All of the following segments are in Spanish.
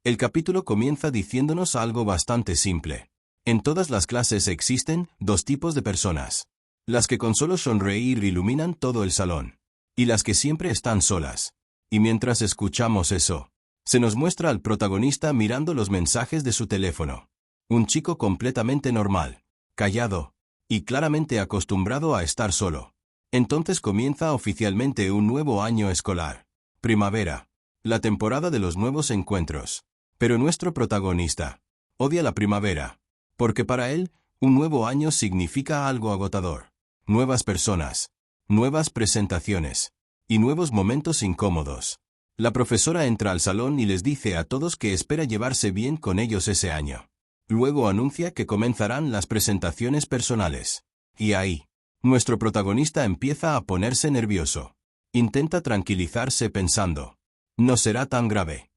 El capítulo comienza diciéndonos algo bastante simple. En todas las clases existen dos tipos de personas. Las que con solo sonreír iluminan todo el salón. Y las que siempre están solas. Y mientras escuchamos eso, se nos muestra al protagonista mirando los mensajes de su teléfono. Un chico completamente normal, callado, y claramente acostumbrado a estar solo. Entonces comienza oficialmente un nuevo año escolar. Primavera. La temporada de los nuevos encuentros. Pero nuestro protagonista odia la primavera. Porque para él, un nuevo año significa algo agotador. Nuevas personas, nuevas presentaciones, y nuevos momentos incómodos. La profesora entra al salón y les dice a todos que espera llevarse bien con ellos ese año. Luego anuncia que comenzarán las presentaciones personales. Y ahí, nuestro protagonista empieza a ponerse nervioso. Intenta tranquilizarse pensando: no será tan grave.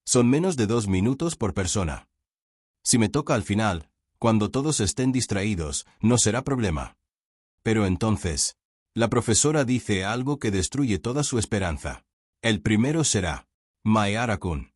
Son menos de 2 minutos por persona. Si me toca al final, cuando todos estén distraídos, no será problema. Pero entonces, la profesora dice algo que destruye toda su esperanza. El primero será Mayara-kun.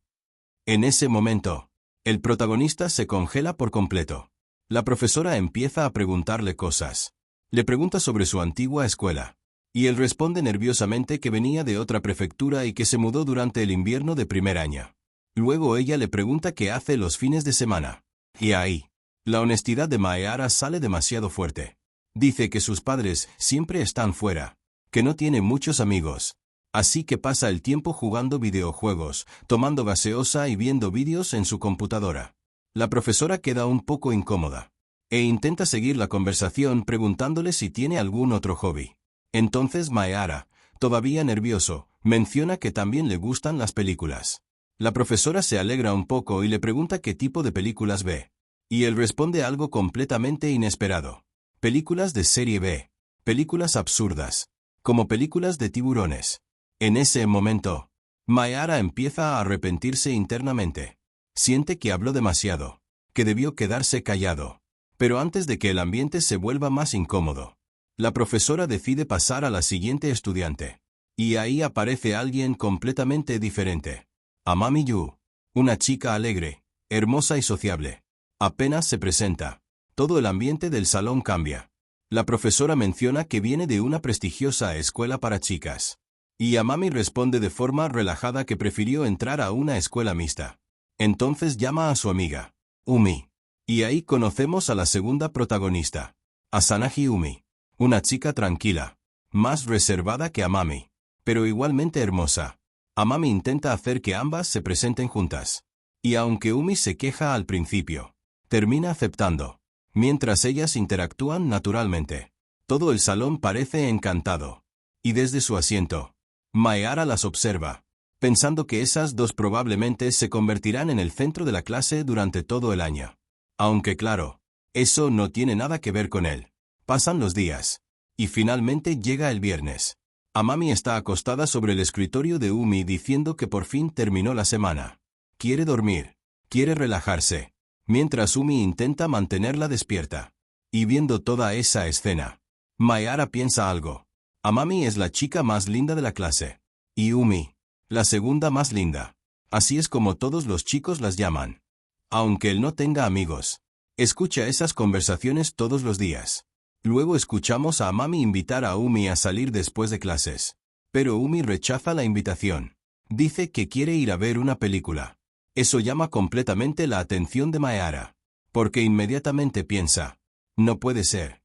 En ese momento, el protagonista se congela por completo. La profesora empieza a preguntarle cosas. Le pregunta sobre su antigua escuela. Y él responde nerviosamente que venía de otra prefectura y que se mudó durante el invierno de primer año. Luego ella le pregunta qué hace los fines de semana. Y ahí, la honestidad de Mayara sale demasiado fuerte. Dice que sus padres siempre están fuera, que no tiene muchos amigos. Así que pasa el tiempo jugando videojuegos, tomando gaseosa y viendo vídeos en su computadora. La profesora queda un poco incómoda. E intenta seguir la conversación preguntándole si tiene algún otro hobby. Entonces Mayara, todavía nervioso, menciona que también le gustan las películas. La profesora se alegra un poco y le pregunta qué tipo de películas ve. Y él responde algo completamente inesperado. Películas de serie B. Películas absurdas. Como películas de tiburones. En ese momento, Mayara empieza a arrepentirse internamente. Siente que habló demasiado. Que debió quedarse callado. Pero antes de que el ambiente se vuelva más incómodo, la profesora decide pasar a la siguiente estudiante. Y ahí aparece alguien completamente diferente. Amami Yu. Una chica alegre, hermosa y sociable. Apenas se presenta. Todo el ambiente del salón cambia. La profesora menciona que viene de una prestigiosa escuela para chicas. Y Amami responde de forma relajada que prefirió entrar a una escuela mixta. Entonces llama a su amiga, Umi. Y ahí conocemos a la segunda protagonista, Asanagi Umi. Una chica tranquila, más reservada que Amami, pero igualmente hermosa. Amami intenta hacer que ambas se presenten juntas. Y aunque Umi se queja al principio, termina aceptando. Mientras ellas interactúan naturalmente. Todo el salón parece encantado. Y desde su asiento, Mayara las observa, pensando que esas dos probablemente se convertirán en el centro de la clase durante todo el año. Aunque claro, eso no tiene nada que ver con él. Pasan los días. Y finalmente llega el viernes. Amami está acostada sobre el escritorio de Umi diciendo que por fin terminó la semana. Quiere dormir. Quiere relajarse. Mientras Umi intenta mantenerla despierta. Y viendo toda esa escena, Mayara piensa algo. Amami es la chica más linda de la clase. Y Umi, la segunda más linda. Así es como todos los chicos las llaman. Aunque él no tenga amigos, escucha esas conversaciones todos los días. Luego escuchamos a Amami invitar a Umi a salir después de clases. Pero Umi rechaza la invitación. Dice que quiere ir a ver una película. Eso llama completamente la atención de Mayara. Porque inmediatamente piensa, no puede ser.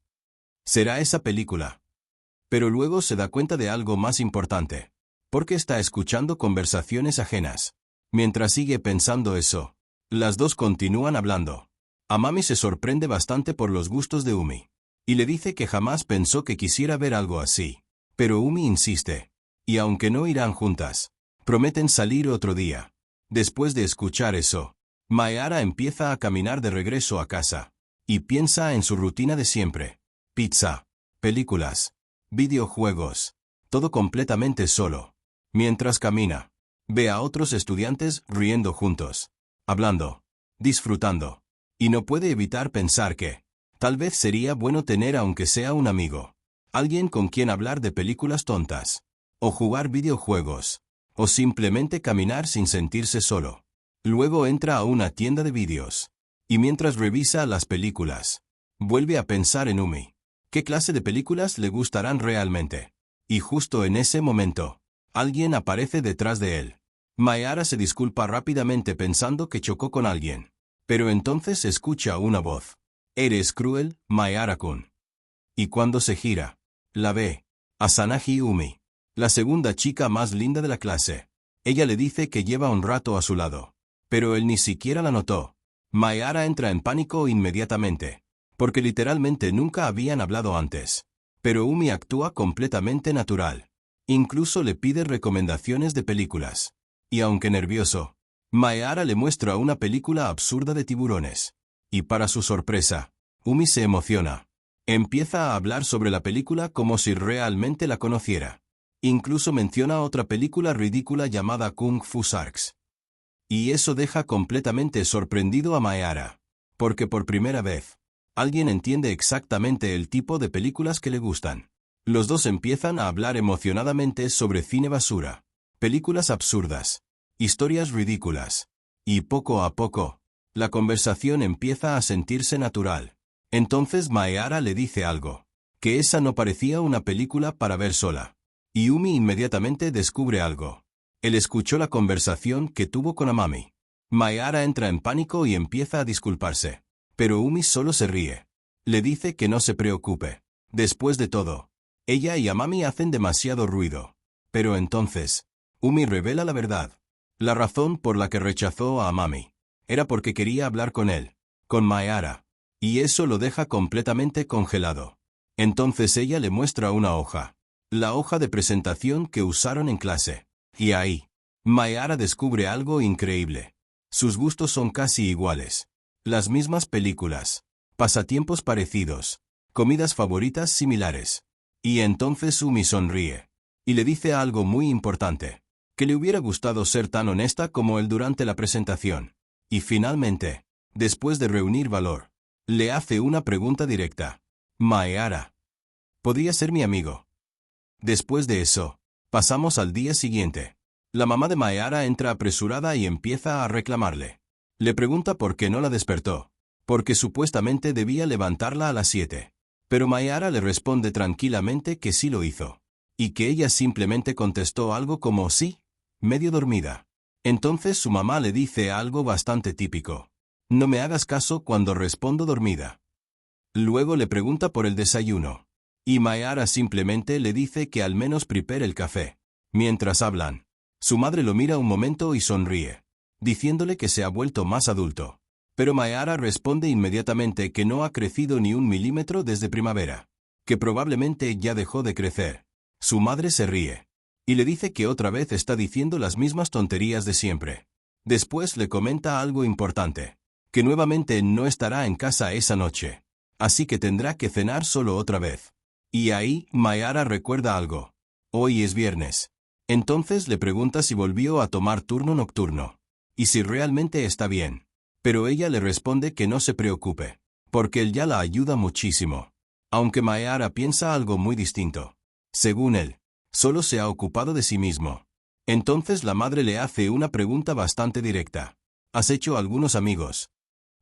Será esa película. Pero luego se da cuenta de algo más importante. Porque está escuchando conversaciones ajenas. Mientras sigue pensando eso, las dos continúan hablando. Amami se sorprende bastante por los gustos de Umi. Y le dice que jamás pensó que quisiera ver algo así. Pero Umi insiste. Y aunque no irán juntas, prometen salir otro día. Después de escuchar eso, Mayara empieza a caminar de regreso a casa. Y piensa en su rutina de siempre. Pizza, películas, videojuegos, todo completamente solo. Mientras camina, ve a otros estudiantes riendo juntos, hablando, disfrutando. Y no puede evitar pensar que, tal vez sería bueno tener aunque sea un amigo. Alguien con quien hablar de películas tontas. O jugar videojuegos. O simplemente caminar sin sentirse solo. Luego entra a una tienda de vídeos. Y mientras revisa las películas, vuelve a pensar en Umi. ¿Qué clase de películas le gustarán realmente? Y justo en ese momento, alguien aparece detrás de él. Mayara se disculpa rápidamente pensando que chocó con alguien. Pero entonces escucha una voz. «Eres cruel, Mayara-kun». Y cuando se gira, la ve. Asanagi Umi, la segunda chica más linda de la clase. Ella le dice que lleva un rato a su lado. Pero él ni siquiera la notó. Mayara entra en pánico inmediatamente. Porque literalmente nunca habían hablado antes. Pero Umi actúa completamente natural. Incluso le pide recomendaciones de películas. Y aunque nervioso, Mayara le muestra una película absurda de tiburones. Y para su sorpresa, Umi se emociona. Empieza a hablar sobre la película como si realmente la conociera. Incluso menciona otra película ridícula llamada Kung Fu Sharks. Y eso deja completamente sorprendido a Mayara. Porque por primera vez, alguien entiende exactamente el tipo de películas que le gustan. Los dos empiezan a hablar emocionadamente sobre cine basura, películas absurdas, historias ridículas. Y poco a poco, la conversación empieza a sentirse natural. Entonces Mayara le dice algo. Que esa no parecía una película para ver sola. Y Umi inmediatamente descubre algo. Él escuchó la conversación que tuvo con Amami. Mayara entra en pánico y empieza a disculparse. Pero Umi solo se ríe. Le dice que no se preocupe. Después de todo, ella y Amami hacen demasiado ruido. Pero entonces, Umi revela la verdad. La razón por la que rechazó a Amami era porque quería hablar con él, con Mayara. Y eso lo deja completamente congelado. Entonces ella le muestra una hoja. La hoja de presentación que usaron en clase. Y ahí, Mayara descubre algo increíble. Sus gustos son casi iguales. Las mismas películas. Pasatiempos parecidos. Comidas favoritas similares. Y entonces Umi sonríe. Y le dice algo muy importante. Que le hubiera gustado ser tan honesta como él durante la presentación. Y finalmente, después de reunir valor, le hace una pregunta directa. Mayara, ¿podría ser mi amigo? Después de eso, pasamos al día siguiente. La mamá de Mayara entra apresurada y empieza a reclamarle. Le pregunta por qué no la despertó. Porque supuestamente debía levantarla a las 7. Pero Mayara le responde tranquilamente que sí lo hizo. Y que ella simplemente contestó algo como sí, medio dormida. Entonces su mamá le dice algo bastante típico. No me hagas caso cuando respondo dormida. Luego le pregunta por el desayuno. Y Mayara simplemente le dice que al menos prepare el café. Mientras hablan, su madre lo mira un momento y sonríe, diciéndole que se ha vuelto más adulto. Pero Mayara responde inmediatamente que no ha crecido ni 1 milímetro desde primavera, que probablemente ya dejó de crecer. Su madre se ríe. Y le dice que otra vez está diciendo las mismas tonterías de siempre. Después le comenta algo importante. Que nuevamente no estará en casa esa noche. Así que tendrá que cenar solo otra vez. Y ahí, Mayara recuerda algo. Hoy es viernes. Entonces le pregunta si volvió a tomar turno nocturno. Y si realmente está bien. Pero ella le responde que no se preocupe. Porque él ya la ayuda muchísimo. Aunque Mayara piensa algo muy distinto. Según él, solo se ha ocupado de sí mismo. Entonces la madre le hace una pregunta bastante directa. ¿Has hecho algunos amigos?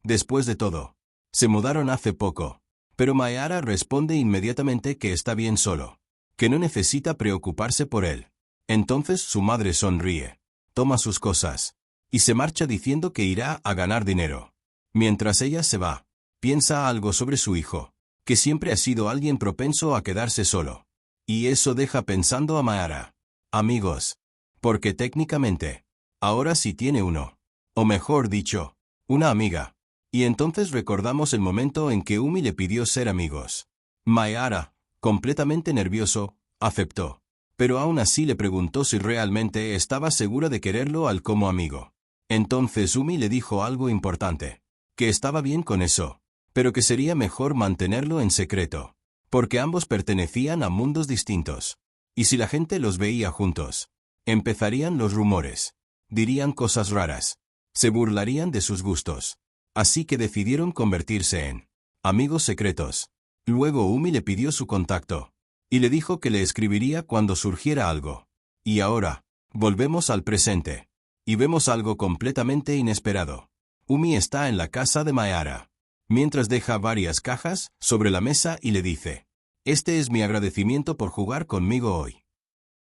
Después de todo, se mudaron hace poco. Pero Mayara responde inmediatamente que está bien solo. Que no necesita preocuparse por él. Entonces su madre sonríe. Toma sus cosas. Y se marcha diciendo que irá a ganar dinero. Mientras ella se va, piensa algo sobre su hijo. Que siempre ha sido alguien propenso a quedarse solo. Y eso deja pensando a Mayara. Amigos. Porque técnicamente, ahora sí tiene uno. O mejor dicho, una amiga. Y entonces recordamos el momento en que Umi le pidió ser amigos. Mayara, completamente nervioso, aceptó. Pero aún así le preguntó si realmente estaba segura de quererlo al como amigo. Entonces Umi le dijo algo importante. Que estaba bien con eso. Pero que sería mejor mantenerlo en secreto. Porque ambos pertenecían a mundos distintos. Y si la gente los veía juntos, empezarían los rumores. Dirían cosas raras. Se burlarían de sus gustos. Así que decidieron convertirse en amigos secretos. Luego Umi le pidió su contacto. Y le dijo que le escribiría cuando surgiera algo. Y ahora, volvemos al presente. Y vemos algo completamente inesperado. Umi está en la casa de Mayara, mientras deja varias cajas sobre la mesa y le dice: «Este es mi agradecimiento por jugar conmigo hoy».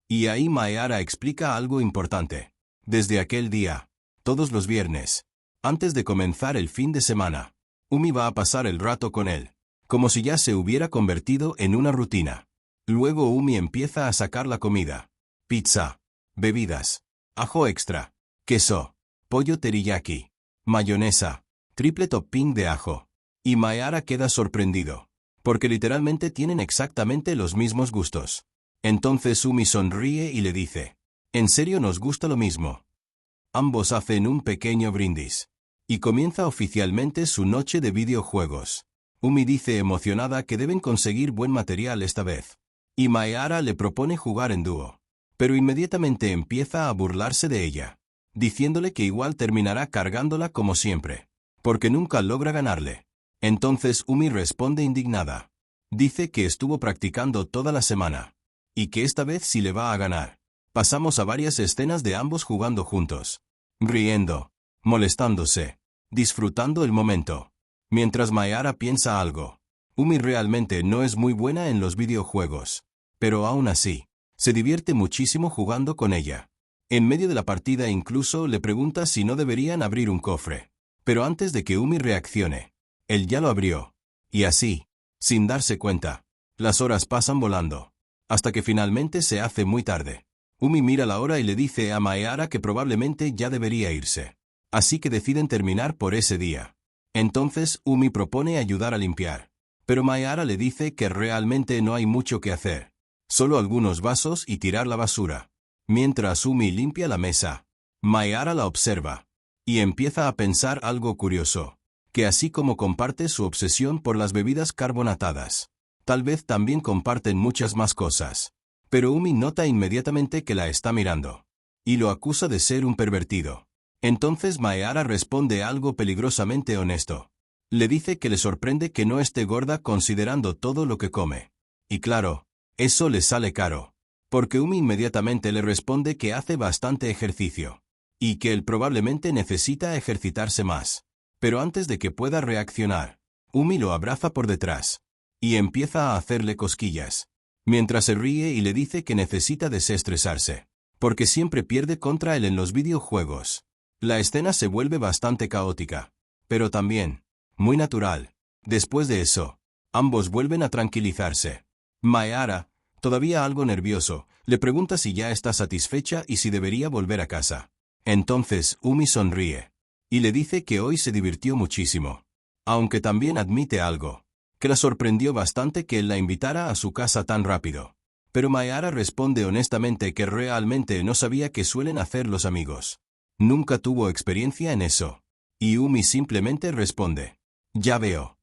Y ahí Mayara explica algo importante. Desde aquel día, todos los viernes, antes de comenzar el fin de semana, Umi va a pasar el rato con él, como si ya se hubiera convertido en una rutina. Luego Umi empieza a sacar la comida: pizza, bebidas, ajo extra, queso, pollo teriyaki, mayonesa, triple topping de ajo. Y Mayara queda sorprendido, porque literalmente tienen exactamente los mismos gustos. Entonces Umi sonríe y le dice: «¿En serio nos gusta lo mismo?». Ambos hacen un pequeño brindis. Y comienza oficialmente su noche de videojuegos. Umi dice emocionada que deben conseguir buen material esta vez. Y Mayara le propone jugar en dúo. Pero inmediatamente empieza a burlarse de ella, diciéndole que igual terminará cargándola como siempre, porque nunca logra ganarle. Entonces Umi responde indignada. Dice que estuvo practicando toda la semana, y que esta vez sí le va a ganar. Pasamos a varias escenas de ambos jugando juntos, riendo, molestándose, disfrutando el momento. Mientras Mayara piensa algo. Umi realmente no es muy buena en los videojuegos, pero aún así, se divierte muchísimo jugando con ella. En medio de la partida incluso le pregunta si no deberían abrir un cofre. Pero antes de que Umi reaccione, él ya lo abrió. Y así, sin darse cuenta, las horas pasan volando, hasta que finalmente se hace muy tarde. Umi mira la hora y le dice a Mayara que probablemente ya debería irse. Así que deciden terminar por ese día. Entonces Umi propone ayudar a limpiar. Pero Mayara le dice que realmente no hay mucho que hacer. Solo algunos vasos y tirar la basura. Mientras Umi limpia la mesa, Mayara la observa. Y empieza a pensar algo curioso. Que así como comparte su obsesión por las bebidas carbonatadas, tal vez también comparten muchas más cosas. Pero Umi nota inmediatamente que la está mirando. Y lo acusa de ser un pervertido. Entonces Mayara responde algo peligrosamente honesto. Le dice que le sorprende que no esté gorda considerando todo lo que come. Y claro, eso le sale caro. Porque Umi inmediatamente le responde que hace bastante ejercicio. Y que él probablemente necesita ejercitarse más. Pero antes de que pueda reaccionar, Umi lo abraza por detrás. Y empieza a hacerle cosquillas. Mientras se ríe y le dice que necesita desestresarse. Porque siempre pierde contra él en los videojuegos. La escena se vuelve bastante caótica. Pero también muy natural. Después de eso, ambos vuelven a tranquilizarse. Mayara, todavía algo nervioso, le pregunta si ya está satisfecha y si debería volver a casa. Entonces Umi sonríe. Y le dice que hoy se divirtió muchísimo. Aunque también admite algo. Que la sorprendió bastante que él la invitara a su casa tan rápido. Pero Mayara responde honestamente que realmente no sabía qué suelen hacer los amigos. Nunca tuvo experiencia en eso. Y Umi simplemente responde: «Ya veo».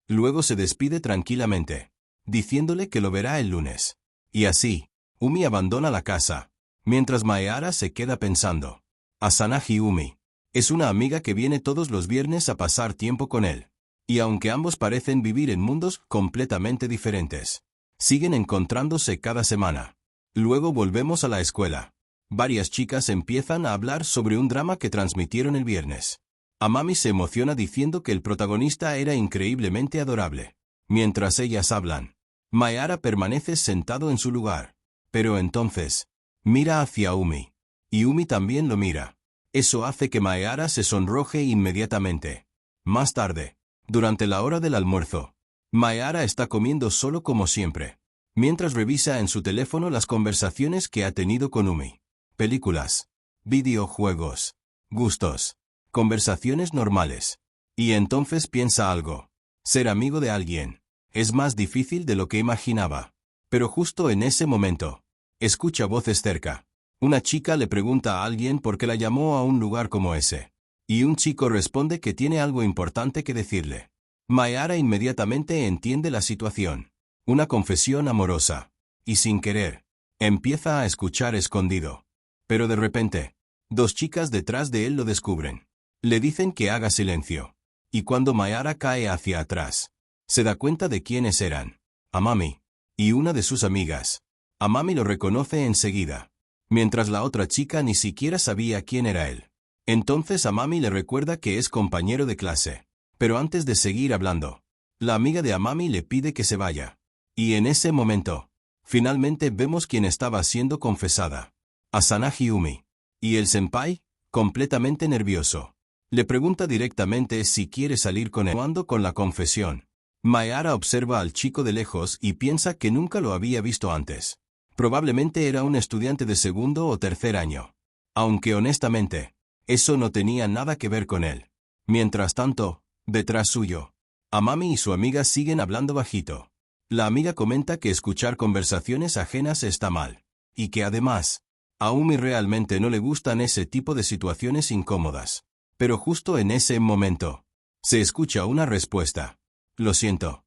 Luego se despide tranquilamente, diciéndole que lo verá el lunes. Y así, Umi abandona la casa, mientras Mayara se queda pensando. Asanagi Umi es una amiga que viene todos los viernes a pasar tiempo con él. Y aunque ambos parecen vivir en mundos completamente diferentes, siguen encontrándose cada semana. Luego volvemos a la escuela. Varias chicas empiezan a hablar sobre un drama que transmitieron el viernes. Amami se emociona diciendo que el protagonista era increíblemente adorable. Mientras ellas hablan, Mayara permanece sentado en su lugar. Pero entonces, mira hacia Umi. Y Umi también lo mira. Eso hace que Mayara se sonroje inmediatamente. Más tarde, durante la hora del almuerzo, Mayara está comiendo solo como siempre, mientras revisa en su teléfono las conversaciones que ha tenido con Umi. Películas, videojuegos, gustos, conversaciones normales. Y entonces piensa algo. Ser amigo de alguien es más difícil de lo que imaginaba. Pero justo en ese momento, escucha voces cerca. Una chica le pregunta a alguien por qué la llamó a un lugar como ese. Y un chico responde que tiene algo importante que decirle. Mayara inmediatamente entiende la situación. Una confesión amorosa. Y sin querer, empieza a escuchar escondido. Pero de repente, dos chicas detrás de él lo descubren. Le dicen que haga silencio. Y cuando Mayara cae hacia atrás, se da cuenta de quiénes eran. Amami. Y una de sus amigas. Amami lo reconoce enseguida. mientras la otra chica ni siquiera sabía quién era él. Entonces Amami le recuerda que es compañero de clase. Pero antes de seguir hablando, la amiga de Amami le pide que se vaya. Y en ese momento, finalmente vemos quién estaba siendo confesada. Asanagi Umi. Y el senpai, completamente nervioso, le pregunta directamente si quiere salir con él. Cuando con la confesión, Mayara observa al chico de lejos y piensa que nunca lo había visto antes. Probablemente era un estudiante de segundo o tercer año. Aunque honestamente, eso no tenía nada que ver con él. Mientras tanto, detrás suyo, Amami y su amiga siguen hablando bajito. La amiga comenta que escuchar conversaciones ajenas está mal. Y que además, a Umi realmente no le gustan ese tipo de situaciones incómodas. Pero justo en ese momento, se escucha una respuesta. Lo siento.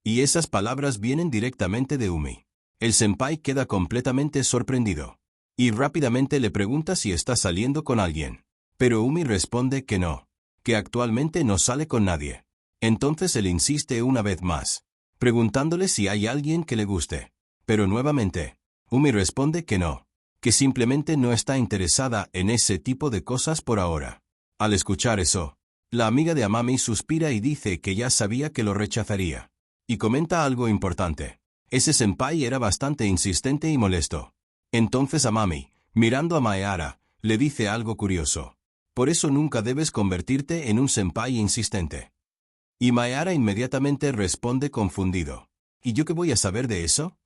Y esas palabras vienen directamente de Umi. El senpai queda completamente sorprendido. Y rápidamente le pregunta si está saliendo con alguien. Pero Umi responde que no. Que actualmente no sale con nadie. Entonces él insiste una vez más, preguntándole si hay alguien que le guste. Pero nuevamente, Umi responde que no. Que simplemente no está interesada en ese tipo de cosas por ahora. Al escuchar eso, la amiga de Amami suspira y dice que ya sabía que lo rechazaría. Y comenta algo importante. Ese senpai era bastante insistente y molesto. Entonces Amami, mirando a Mayara, le dice algo curioso. Por eso nunca debes convertirte en un senpai insistente. Y Mayara inmediatamente responde confundido. ¿Y yo qué voy a saber de eso?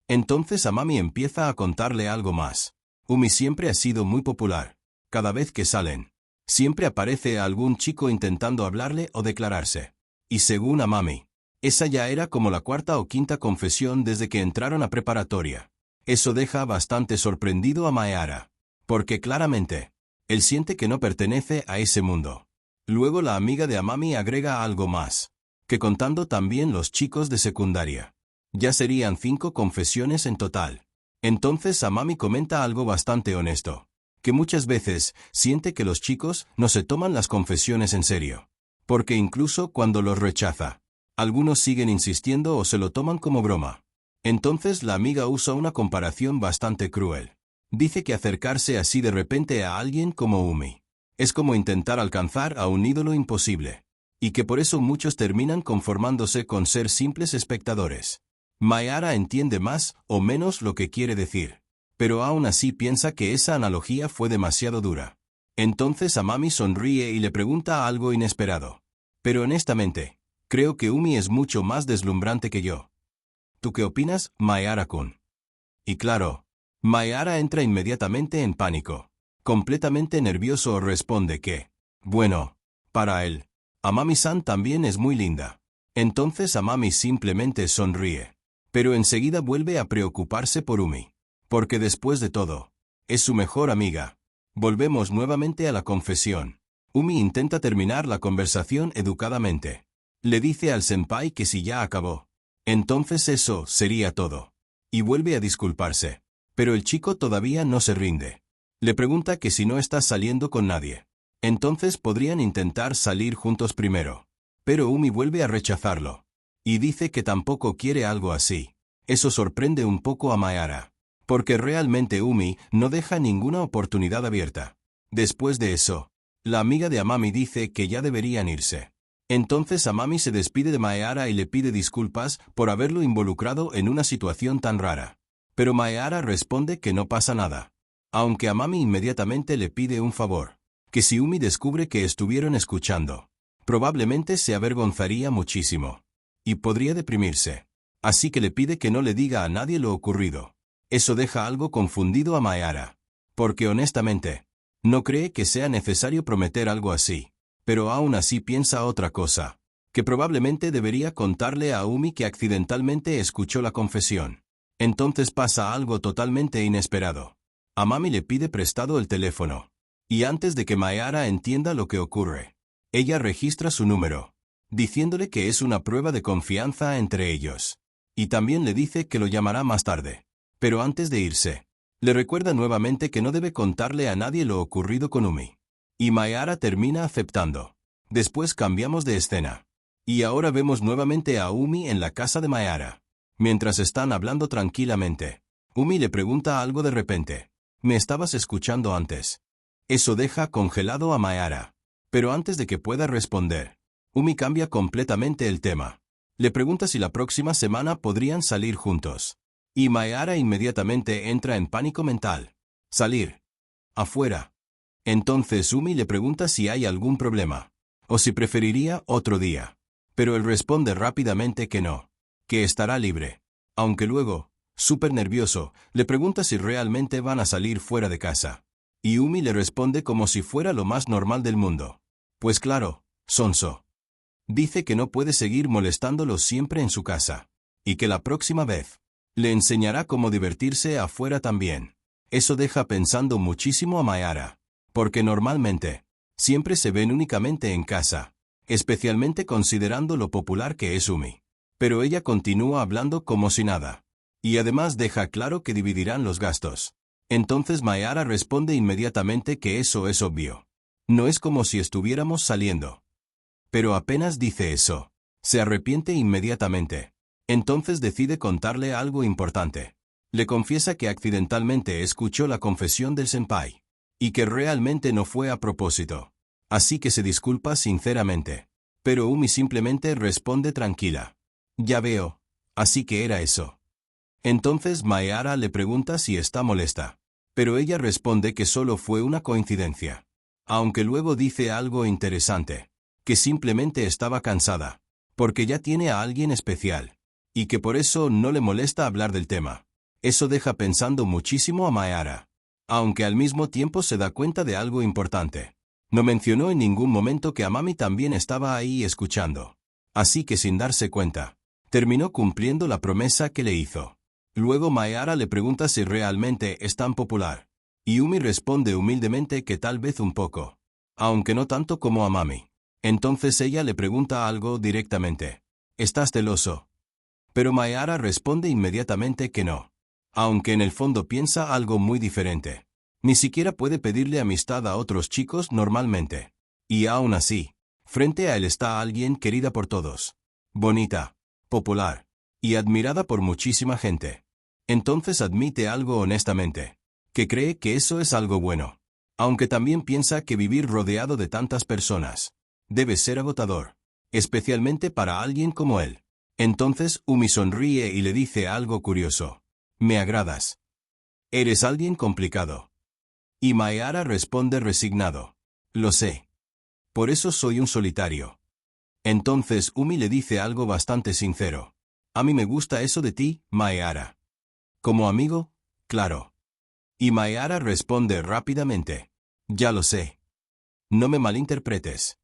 Entonces Amami empieza a contarle algo más. Umi siempre ha sido muy popular. Cada vez que salen, siempre aparece algún chico intentando hablarle o declararse. Y según Amami, esa ya era como la cuarta o quinta confesión desde que entraron a preparatoria. Eso deja bastante sorprendido a Mayara. Porque claramente, él siente que no pertenece a ese mundo. Luego la amiga de Amami agrega algo más. Que contando también los chicos de secundaria. Ya serían 5 confesiones en total. Entonces Amami comenta algo bastante honesto. Que muchas veces siente que los chicos no se toman las confesiones en serio. Porque incluso cuando los rechaza, algunos siguen insistiendo o se lo toman como broma. Entonces la amiga usa una comparación bastante cruel. Dice que acercarse así de repente a alguien como Umi es como intentar alcanzar a un ídolo imposible. Y que por eso muchos terminan conformándose con ser simples espectadores. Mayara entiende más o menos lo que quiere decir. Pero aún así piensa que esa analogía fue demasiado dura. Entonces Amami sonríe y le pregunta algo inesperado. Pero honestamente, creo que Umi es mucho más deslumbrante que yo. ¿Tú qué opinas, Mayara-kun? Y claro, Mayara entra inmediatamente en pánico. Completamente nervioso responde que, bueno, para él, Amami-san también es muy linda. Entonces Amami simplemente sonríe. Pero enseguida vuelve a preocuparse por Umi. Porque después de todo, es su mejor amiga. Volvemos nuevamente a la confesión. Umi intenta terminar la conversación educadamente. Le dice al senpai que si ya acabó, entonces eso sería todo. Y vuelve a disculparse. Pero el chico todavía no se rinde. Le pregunta que si no está saliendo con nadie. Entonces podrían intentar salir juntos primero. Pero Umi vuelve a rechazarlo. Y dice que tampoco quiere algo así. Eso sorprende un poco a Mayara. Porque realmente Umi no deja ninguna oportunidad abierta. Después de eso, la amiga de Amami dice que ya deberían irse. Entonces Amami se despide de Mayara y le pide disculpas por haberlo involucrado en una situación tan rara. Pero Mayara responde que no pasa nada. Aunque Amami inmediatamente le pide un favor. Que si Umi descubre que estuvieron escuchando, probablemente se avergonzaría muchísimo. Y podría deprimirse. Así que le pide que no le diga a nadie lo ocurrido. Eso deja algo confundido a Mayara. Porque honestamente, no cree que sea necesario prometer algo así. Pero aún así piensa otra cosa. Que probablemente debería contarle a Umi que accidentalmente escuchó la confesión. Entonces pasa algo totalmente inesperado. Amami le pide prestado el teléfono. Y antes de que Mayara entienda lo que ocurre, ella registra su número, diciéndole que es una prueba de confianza entre ellos. Y también le dice que lo llamará más tarde. Pero antes de irse, le recuerda nuevamente que no debe contarle a nadie lo ocurrido con Umi. Y Mayara termina aceptando. Después cambiamos de escena. Y ahora vemos nuevamente a Umi en la casa de Mayara. Mientras están hablando tranquilamente, Umi le pregunta algo de repente. Me estabas escuchando antes. Eso deja congelado a Mayara. Pero antes de que pueda responder, Umi cambia completamente el tema. Le pregunta si la próxima semana podrían salir juntos. Y Mayara inmediatamente entra en pánico mental. Salir. Afuera. Entonces Umi le pregunta si hay algún problema. O si preferiría otro día. Pero él responde rápidamente que no. Que estará libre. Aunque luego, súper nervioso, le pregunta si realmente van a salir fuera de casa. Y Umi le responde como si fuera lo más normal del mundo. Pues claro, sonso. Dice que no puede seguir molestándolo siempre en su casa. Y que la próxima vez le enseñará cómo divertirse afuera también. Eso deja pensando muchísimo a Mayara. Porque normalmente, siempre se ven únicamente en casa. Especialmente considerando lo popular que es Umi. Pero ella continúa hablando como si nada. Y además deja claro que dividirán los gastos. Entonces Mayara responde inmediatamente que eso es obvio. No es como si estuviéramos saliendo. Pero apenas dice eso, se arrepiente inmediatamente. Entonces decide contarle algo importante. Le confiesa que accidentalmente escuchó la confesión del senpai. Y que realmente no fue a propósito. Así que se disculpa sinceramente. Pero Umi simplemente responde tranquila. Ya veo. Así que era eso. Entonces Mayara le pregunta si está molesta. Pero ella responde que solo fue una coincidencia. Aunque luego dice algo interesante. Que simplemente estaba cansada. Porque ya tiene a alguien especial. Y que por eso no le molesta hablar del tema. Eso deja pensando muchísimo a Mayara. Aunque al mismo tiempo se da cuenta de algo importante. No mencionó en ningún momento que Amami también estaba ahí escuchando. Así que sin darse cuenta, terminó cumpliendo la promesa que le hizo. Luego Mayara le pregunta si realmente es tan popular. Y Umi responde humildemente que tal vez un poco. Aunque no tanto como Amami. Entonces ella le pregunta algo directamente. ¿Estás celoso? Pero Mayara responde inmediatamente que no. Aunque en el fondo piensa algo muy diferente. Ni siquiera puede pedirle amistad a otros chicos normalmente. Y aún así, frente a él está alguien querida por todos. Bonita, popular, y admirada por muchísima gente. Entonces admite algo honestamente. Que cree que eso es algo bueno. Aunque también piensa que vivir rodeado de tantas personas debe ser agotador. Especialmente para alguien como él. Entonces Umi sonríe y le dice algo curioso. Me agradas. Eres alguien complicado. Y Mayara responde resignado. Lo sé. Por eso soy un solitario. Entonces Umi le dice algo bastante sincero. A mí me gusta eso de ti, Mayara. Como amigo, claro. Y Mayara responde rápidamente. Ya lo sé. No me malinterpretes.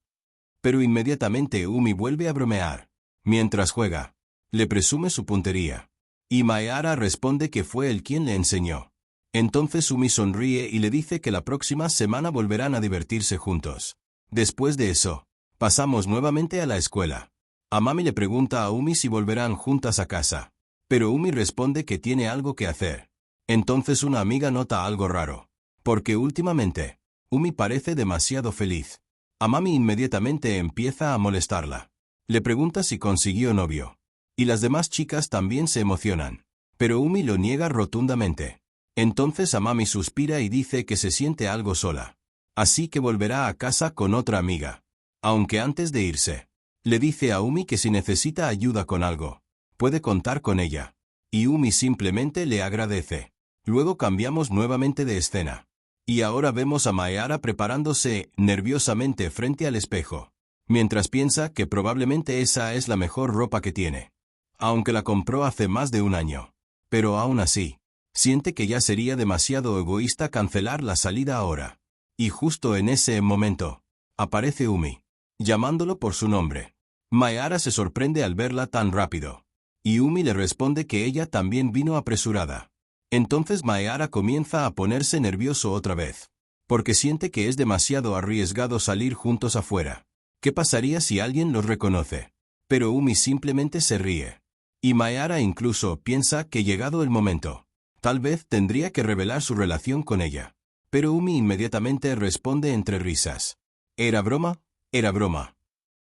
Pero inmediatamente Umi vuelve a bromear. Mientras juega, le presume su puntería. Y Mayara responde que fue él quien le enseñó. Entonces Umi sonríe y le dice que la próxima semana volverán a divertirse juntos. Después de eso, pasamos nuevamente a la escuela. Amami le pregunta a Umi si volverán juntas a casa. Pero Umi responde que tiene algo que hacer. Entonces una amiga nota algo raro. Porque últimamente, Umi parece demasiado feliz. Amami inmediatamente empieza a molestarla. Le pregunta si consiguió novio. Y las demás chicas también se emocionan. Pero Umi lo niega rotundamente. Entonces Amami suspira y dice que se siente algo sola. Así que volverá a casa con otra amiga. Aunque antes de irse, le dice a Umi que si necesita ayuda con algo, puede contar con ella. Y Umi simplemente le agradece. Luego cambiamos nuevamente de escena. Y ahora vemos a Mayara preparándose nerviosamente frente al espejo. Mientras piensa que probablemente esa es la mejor ropa que tiene. Aunque la compró hace más de un año. Pero aún así, siente que ya sería demasiado egoísta cancelar la salida ahora. Y justo en ese momento, aparece Umi, llamándolo por su nombre. Mayara se sorprende al verla tan rápido. Y Umi le responde que ella también vino apresurada. Entonces Mayara comienza a ponerse nervioso otra vez. Porque siente que es demasiado arriesgado salir juntos afuera. ¿Qué pasaría si alguien los reconoce? Pero Umi simplemente se ríe. Y Mayara incluso piensa que llegado el momento, tal vez tendría que revelar su relación con ella. Pero Umi inmediatamente responde entre risas. ¿Era broma? Era broma.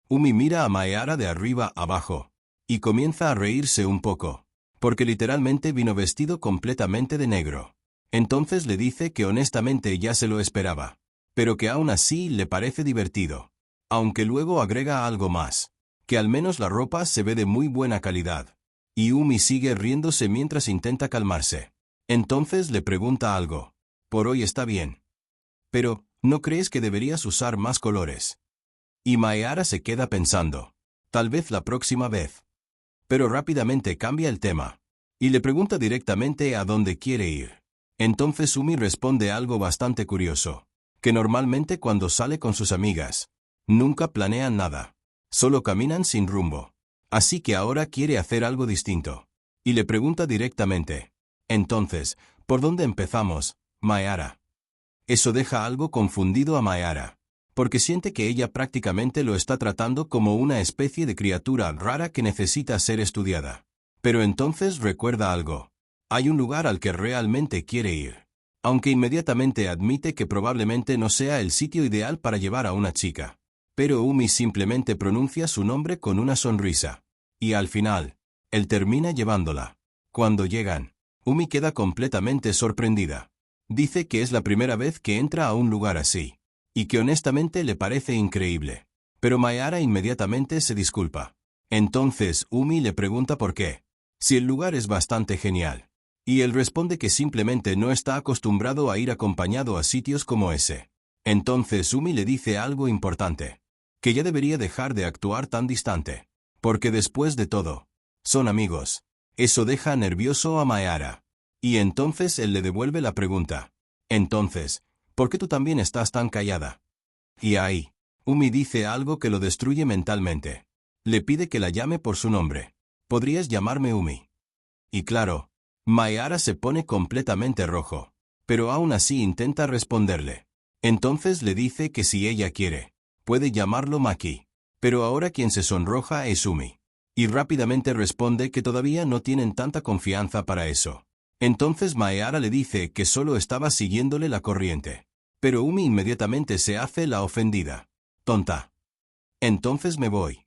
Umi mira a Mayara de arriba abajo. Y comienza a reírse un poco. Porque literalmente vino vestido completamente de negro. Entonces le dice que honestamente ya se lo esperaba, pero que aún así le parece divertido. Aunque luego agrega algo más, que al menos la ropa se ve de muy buena calidad. Y Umi sigue riéndose mientras intenta calmarse. Entonces le pregunta algo. Por hoy está bien. Pero, ¿no crees que deberías usar más colores? Y Mayara se queda pensando. Tal vez la próxima vez. Pero rápidamente cambia el tema. Y le pregunta directamente a dónde quiere ir. Entonces Umi responde algo bastante curioso. Que normalmente cuando sale con sus amigas, nunca planean nada. Solo caminan sin rumbo. Así que ahora quiere hacer algo distinto. Y le pregunta directamente. Entonces, ¿por dónde empezamos, Mayara? Eso deja algo confundido a Mayara, porque siente que ella prácticamente lo está tratando como una especie de criatura rara que necesita ser estudiada. Pero entonces recuerda algo. Hay un lugar al que realmente quiere ir. Aunque inmediatamente admite que probablemente no sea el sitio ideal para llevar a una chica. Pero Umi simplemente pronuncia su nombre con una sonrisa. Y al final, él termina llevándola. Cuando llegan, Umi queda completamente sorprendida. Dice que es la primera vez que entra a un lugar así, y que honestamente le parece increíble. Pero Mayara inmediatamente se disculpa. Entonces Umi le pregunta por qué, si el lugar es bastante genial. Y él responde que simplemente no está acostumbrado a ir acompañado a sitios como ese. Entonces Umi le dice algo importante, que ya debería dejar de actuar tan distante, porque después de todo, son amigos. Eso deja nervioso a Mayara. Y entonces él le devuelve la pregunta. Entonces, ¿por qué tú también estás tan callada? Y ahí, Umi dice algo que lo destruye mentalmente. Le pide que la llame por su nombre. ¿Podrías llamarme Umi? Y claro, Mayara se pone completamente rojo, pero aún así intenta responderle. Entonces le dice que si ella quiere, puede llamarlo Maki. Pero ahora quien se sonroja es Umi. Y rápidamente responde que todavía no tienen tanta confianza para eso. Entonces Mayara le dice que solo estaba siguiéndole la corriente. Pero Umi inmediatamente se hace la ofendida. Tonta. Entonces me voy.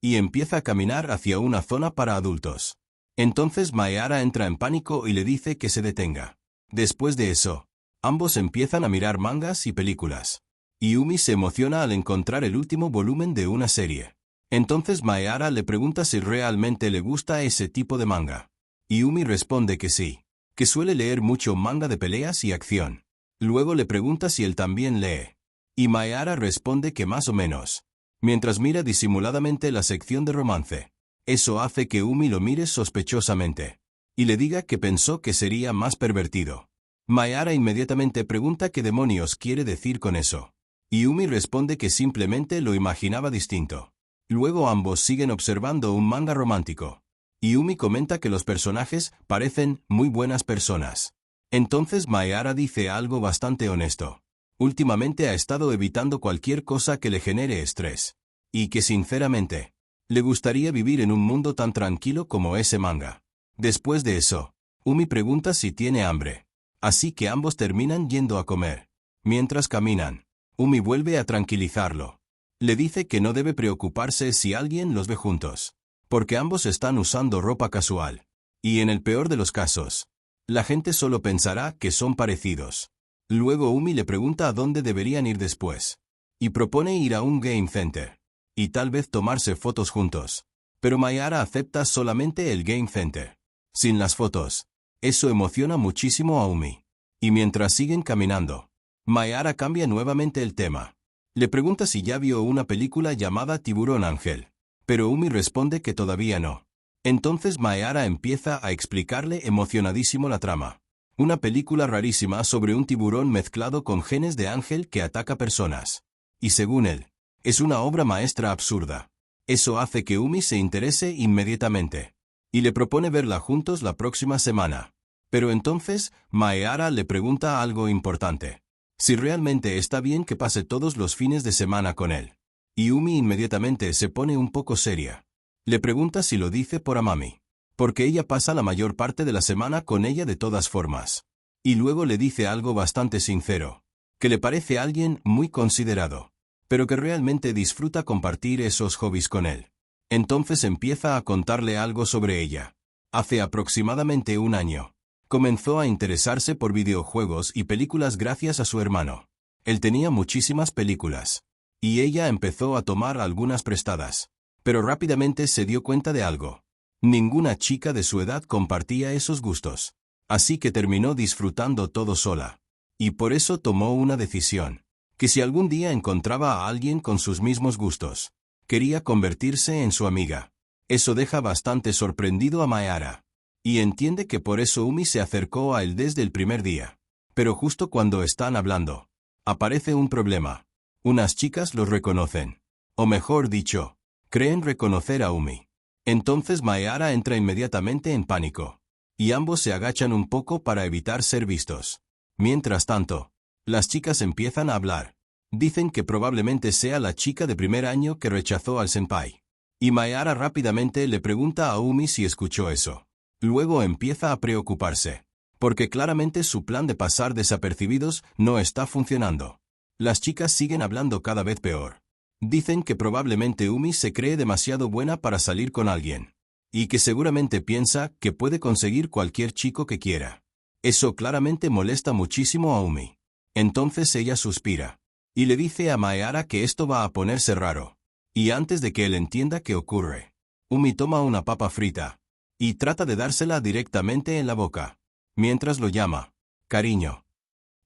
Y empieza a caminar hacia una zona para adultos. Entonces Mayara entra en pánico y le dice que se detenga. Después de eso, ambos empiezan a mirar mangas y películas. Y Umi se emociona al encontrar el último volumen de una serie. Entonces Mayara le pregunta si realmente le gusta ese tipo de manga. Y Umi responde que sí, que suele leer mucho manga de peleas y acción. Luego le pregunta si él también lee. Y Mayara responde que más o menos, mientras mira disimuladamente la sección de romance. Eso hace que Umi lo mire sospechosamente. Y le diga que pensó que sería más pervertido. Mayara inmediatamente pregunta qué demonios quiere decir con eso. Y Umi responde que simplemente lo imaginaba distinto. Luego ambos siguen observando un manga romántico. Y Umi comenta que los personajes parecen muy buenas personas. Entonces Mayara dice algo bastante honesto. Últimamente ha estado evitando cualquier cosa que le genere estrés. Y que sinceramente, le gustaría vivir en un mundo tan tranquilo como ese manga. Después de eso, Umi pregunta si tiene hambre. Así que ambos terminan yendo a comer. Mientras caminan, Umi vuelve a tranquilizarlo. Le dice que no debe preocuparse si alguien los ve juntos, porque ambos están usando ropa casual. Y en el peor de los casos, la gente solo pensará que son parecidos. Luego Umi le pregunta a dónde deberían ir después. Y propone ir a un game center. Y tal vez tomarse fotos juntos. Pero Mayara acepta solamente el game center. Sin las fotos. Eso emociona muchísimo a Umi. Y mientras siguen caminando, Mayara cambia nuevamente el tema. Le pregunta si ya vio una película llamada Tiburón Ángel. Pero Umi responde que todavía no. Entonces Mayara empieza a explicarle emocionadísimo la trama. Una película rarísima sobre un tiburón mezclado con genes de ángel que ataca personas. Y según él, es una obra maestra absurda. Eso hace que Umi se interese inmediatamente. Y le propone verla juntos la próxima semana. Pero entonces, Mayara le pregunta algo importante. Si realmente está bien que pase todos los fines de semana con él. Y Umi inmediatamente se pone un poco seria. Le pregunta si lo dice por Amami, porque ella pasa la mayor parte de la semana con ella de todas formas. Y luego le dice algo bastante sincero, que le parece alguien muy considerado, pero que realmente disfruta compartir esos hobbies con él. Entonces empieza a contarle algo sobre ella. Hace aproximadamente un año, Comenzó a interesarse por videojuegos y películas gracias a su hermano. Él tenía muchísimas películas. Y ella empezó a tomar algunas prestadas. Pero rápidamente se dio cuenta de algo. Ninguna chica de su edad compartía esos gustos. Así que terminó disfrutando todo sola. Y por eso tomó una decisión. Que si algún día encontraba a alguien con sus mismos gustos, quería convertirse en su amiga. Eso deja bastante sorprendido a Mayara. Y entiende que por eso Umi se acercó a él desde el primer día. Pero justo cuando están hablando, aparece un problema. Unas chicas los reconocen. O mejor dicho, creen reconocer a Umi. Entonces Mayara entra inmediatamente en pánico. Y ambos se agachan un poco para evitar ser vistos. Mientras tanto, las chicas empiezan a hablar. Dicen que probablemente sea la chica de primer año que rechazó al senpai. Y Mayara rápidamente le pregunta a Umi si escuchó eso. Luego empieza a preocuparse. Porque claramente su plan de pasar desapercibidos no está funcionando. Las chicas siguen hablando cada vez peor. Dicen que probablemente Umi se cree demasiado buena para salir con alguien. Y que seguramente piensa que puede conseguir cualquier chico que quiera. Eso claramente molesta muchísimo a Umi. Entonces ella suspira. Y le dice a Mayara que esto va a ponerse raro. Y antes de que él entienda qué ocurre, Umi toma una papa frita. Y trata de dársela directamente en la boca. Mientras lo llama cariño.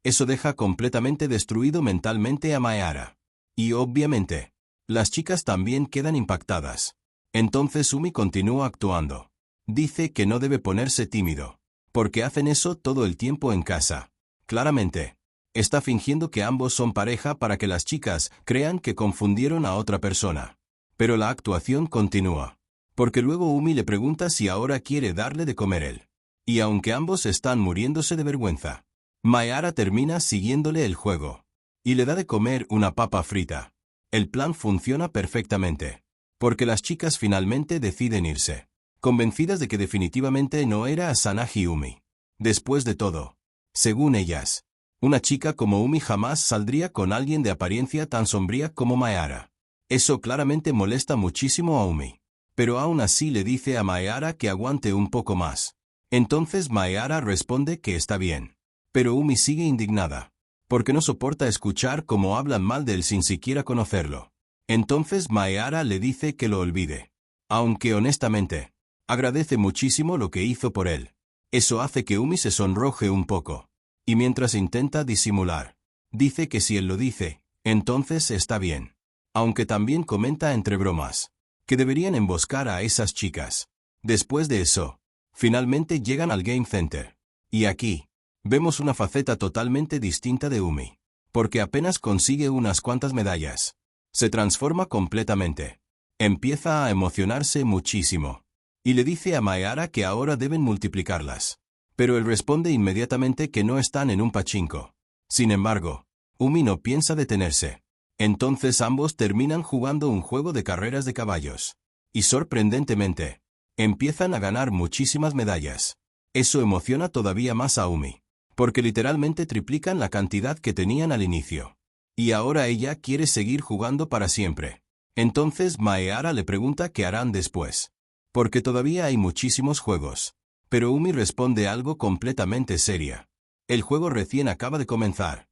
Eso deja completamente destruido mentalmente a Mayara. Y obviamente, las chicas también quedan impactadas. Entonces Umi continúa actuando. Dice que no debe ponerse tímido. Porque hacen eso todo el tiempo en casa. Claramente, está fingiendo que ambos son pareja para que las chicas crean que confundieron a otra persona. Pero la actuación continúa. Porque luego Umi le pregunta si ahora quiere darle de comer él. Y aunque ambos están muriéndose de vergüenza, Mayara termina siguiéndole el juego. Y le da de comer una papa frita. El plan funciona perfectamente. Porque las chicas finalmente deciden irse. Convencidas de que definitivamente no era Asanagi Umi. Después de todo, según ellas, una chica como Umi jamás saldría con alguien de apariencia tan sombría como Mayara. Eso claramente molesta muchísimo a Umi. Pero aún así le dice a Mayara que aguante un poco más. Entonces Mayara responde que está bien. Pero Umi sigue indignada. Porque no soporta escuchar cómo hablan mal de él sin siquiera conocerlo. Entonces Mayara le dice que lo olvide. Aunque honestamente, agradece muchísimo lo que hizo por él. Eso hace que Umi se sonroje un poco. Y mientras intenta disimular, dice que si él lo dice, entonces está bien. Aunque también comenta entre bromas que deberían emboscar a esas chicas. Después de eso, finalmente llegan al Game Center. Y aquí, vemos una faceta totalmente distinta de Umi. Porque apenas consigue unas cuantas medallas, se transforma completamente. Empieza a emocionarse muchísimo. Y le dice a Mayara que ahora deben multiplicarlas. Pero él responde inmediatamente que no están en un pachinko. Sin embargo, Umi no piensa detenerse. Entonces ambos terminan jugando un juego de carreras de caballos. Y sorprendentemente, empiezan a ganar muchísimas medallas. Eso emociona todavía más a Umi. Porque literalmente triplican la cantidad que tenían al inicio. Y ahora ella quiere seguir jugando para siempre. Entonces Mayara le pregunta qué harán después. Porque todavía hay muchísimos juegos. Pero Umi responde algo completamente seria. El juego recién acaba de comenzar.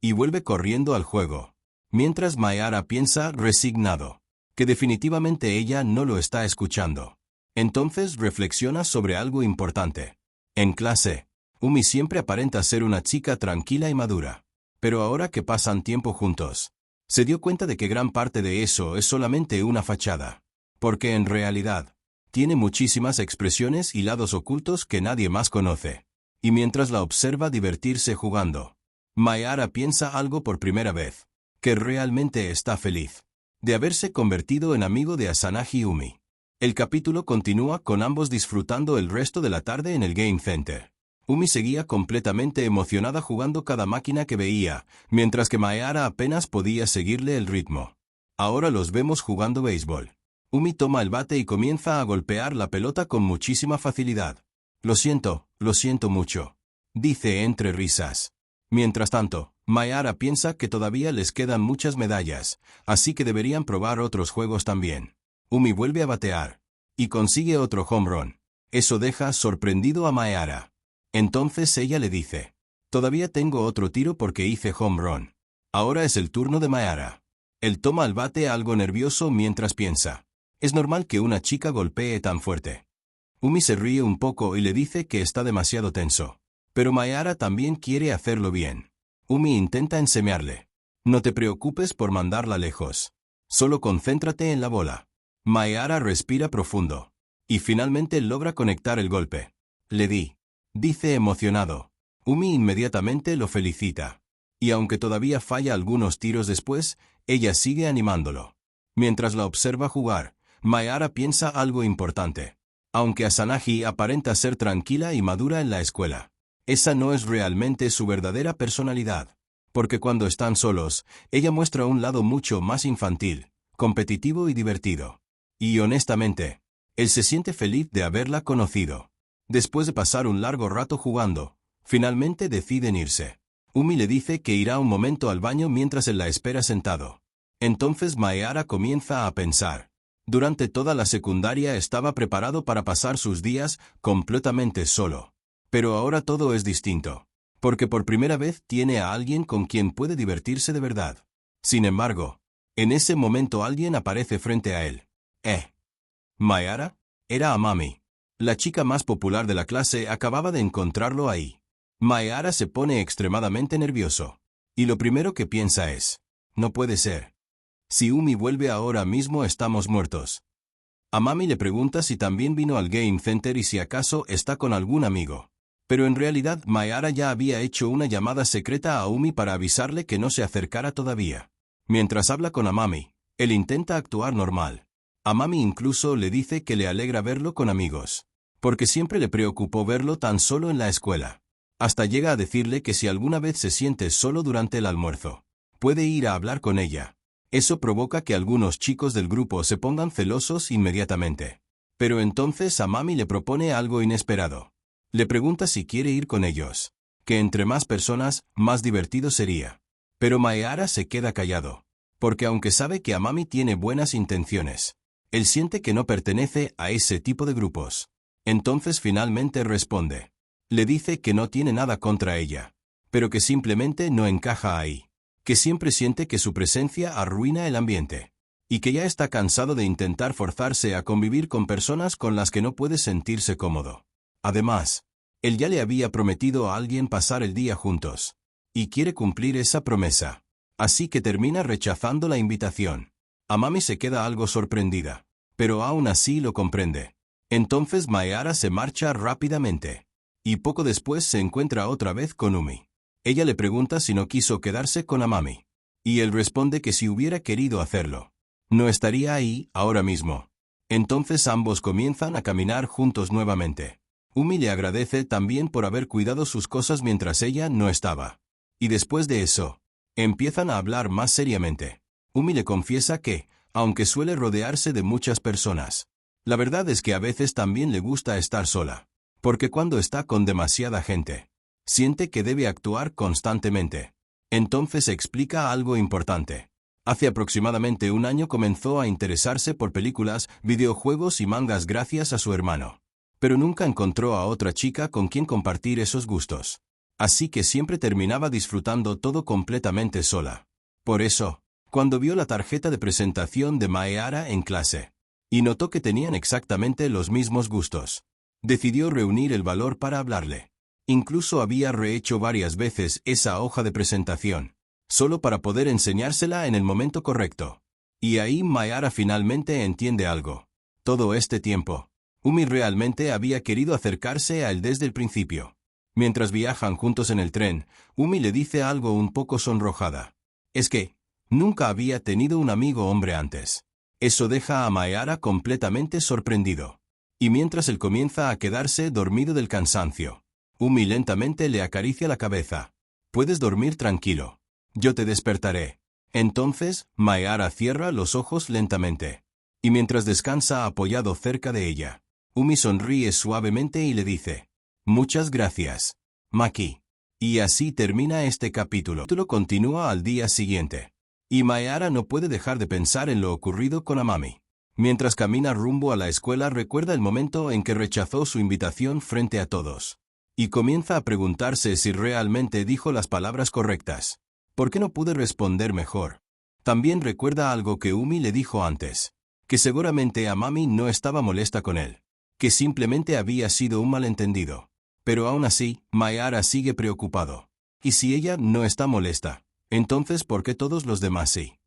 Y vuelve corriendo al juego. Mientras Mayara piensa, resignado, que definitivamente ella no lo está escuchando. Entonces reflexiona sobre algo importante. En clase, Umi siempre aparenta ser una chica tranquila y madura. Pero ahora que pasan tiempo juntos, se dio cuenta de que gran parte de eso es solamente una fachada. Porque en realidad, tiene muchísimas expresiones y lados ocultos que nadie más conoce. Y mientras la observa divertirse jugando, Mayara piensa algo por primera vez. Que realmente está feliz de haberse convertido en amigo de Asanagi Umi. El capítulo continúa con ambos disfrutando el resto de la tarde en el Game Center. Umi seguía completamente emocionada jugando cada máquina que veía, mientras que Mayara apenas podía seguirle el ritmo. Ahora los vemos jugando béisbol. Umi toma el bate y comienza a golpear la pelota con muchísima facilidad. Lo siento mucho, dice entre risas. Mientras tanto, Mayara piensa que todavía les quedan muchas medallas, así que deberían probar otros juegos también. Umi vuelve a batear. Y consigue otro home run. Eso deja sorprendido a Mayara. Entonces ella le dice, todavía tengo otro tiro porque hice home run. Ahora es el turno de Mayara. Él toma el bate algo nervioso mientras piensa. Es normal que una chica golpee tan fuerte. Umi se ríe un poco y le dice que está demasiado tenso. Pero Mayara también quiere hacerlo bien. Umi intenta enseñarle. No te preocupes por mandarla lejos. Solo concéntrate en la bola. Mayara respira profundo. Y finalmente logra conectar el golpe. Le di. Dice emocionado. Umi inmediatamente lo felicita. Y aunque todavía falla algunos tiros después, ella sigue animándolo. Mientras la observa jugar, Mayara piensa algo importante. Aunque Asanagi aparenta ser tranquila y madura en la escuela, esa no es realmente su verdadera personalidad. Porque cuando están solos, ella muestra un lado mucho más infantil, competitivo y divertido. Y honestamente, él se siente feliz de haberla conocido. Después de pasar un largo rato jugando, finalmente deciden irse. Umi le dice que irá un momento al baño mientras él la espera sentado. Entonces Mayara comienza a pensar. Durante toda la secundaria estaba preparado para pasar sus días completamente solo. Pero ahora todo es distinto. Porque por primera vez tiene a alguien con quien puede divertirse de verdad. Sin embargo, en ese momento alguien aparece frente a él. ¿Mayara? Era Amami. La chica más popular de la clase acababa de encontrarlo ahí. Mayara se pone extremadamente nervioso. Y lo primero que piensa es, no puede ser. Si Umi vuelve ahora mismo estamos muertos. Amami le pregunta si también vino al Game Center y si acaso está con algún amigo. Pero en realidad Mayara ya había hecho una llamada secreta a Umi para avisarle que no se acercara todavía. Mientras habla con Amami, él intenta actuar normal. Amami incluso le dice que le alegra verlo con amigos. Porque siempre le preocupó verlo tan solo en la escuela. Hasta llega a decirle que si alguna vez se siente solo durante el almuerzo, puede ir a hablar con ella. Eso provoca que algunos chicos del grupo se pongan celosos inmediatamente. Pero entonces Amami le propone algo inesperado. Le pregunta si quiere ir con ellos. Que entre más personas, más divertido sería. Pero Mayara se queda callado. Porque aunque sabe que Amami tiene buenas intenciones, él siente que no pertenece a ese tipo de grupos. Entonces finalmente responde. Le dice que no tiene nada contra ella, pero que simplemente no encaja ahí. Que siempre siente que su presencia arruina el ambiente. Y que ya está cansado de intentar forzarse a convivir con personas con las que no puede sentirse cómodo. Además, él ya le había prometido a alguien pasar el día juntos. Y quiere cumplir esa promesa. Así que termina rechazando la invitación. Amami se queda algo sorprendida, pero aún así lo comprende. Entonces Mayara se marcha rápidamente. Y poco después se encuentra otra vez con Umi. Ella le pregunta si no quiso quedarse con Amami. Y él responde que si hubiera querido hacerlo, no estaría ahí ahora mismo. Entonces ambos comienzan a caminar juntos nuevamente. Umi le agradece también por haber cuidado sus cosas mientras ella no estaba. Y después de eso, empiezan a hablar más seriamente. Umi le confiesa que, aunque suele rodearse de muchas personas, la verdad es que a veces también le gusta estar sola. Porque cuando está con demasiada gente, siente que debe actuar constantemente. Entonces explica algo importante. Hace aproximadamente un año comenzó a interesarse por películas, videojuegos y mangas gracias a su hermano. Pero nunca encontró a otra chica con quien compartir esos gustos. Así que siempre terminaba disfrutando todo completamente sola. Por eso, cuando vio la tarjeta de presentación de Mayara en clase, y notó que tenían exactamente los mismos gustos, decidió reunir el valor para hablarle. Incluso había rehecho varias veces esa hoja de presentación, solo para poder enseñársela en el momento correcto. Y ahí Mayara finalmente entiende algo. Todo este tiempo, Umi realmente había querido acercarse a él desde el principio. Mientras viajan juntos en el tren, Umi le dice algo un poco sonrojada. Es que, nunca había tenido un amigo hombre antes. Eso deja a Mayara completamente sorprendido. Y mientras él comienza a quedarse dormido del cansancio, Umi lentamente le acaricia la cabeza. Puedes dormir tranquilo. Yo te despertaré. Entonces, Mayara cierra los ojos lentamente. Y mientras descansa apoyado cerca de ella, Umi sonríe suavemente y le dice, muchas gracias, Maki. Y así termina este capítulo. El capítulo continúa al día siguiente. Y Mayara no puede dejar de pensar en lo ocurrido con Amami. Mientras camina rumbo a la escuela recuerda el momento en que rechazó su invitación frente a todos. y comienza a preguntarse si realmente dijo las palabras correctas. ¿Por qué no pude responder mejor? También recuerda algo que Umi le dijo antes, que seguramente Amami no estaba molesta con él, que simplemente había sido un malentendido. Pero aún así, Mayara sigue preocupado. ¿Y si ella no está molesta? Entonces, ¿por qué todos los demás sí?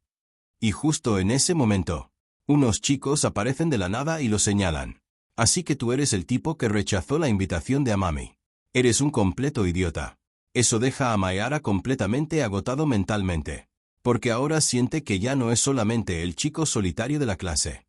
Y justo en ese momento, unos chicos aparecen de la nada y lo señalan. Así que tú eres el tipo que rechazó la invitación de Amami. Eres un completo idiota. Eso deja a Mayara completamente agotado mentalmente, porque ahora siente que ya no es solamente el chico solitario de la clase,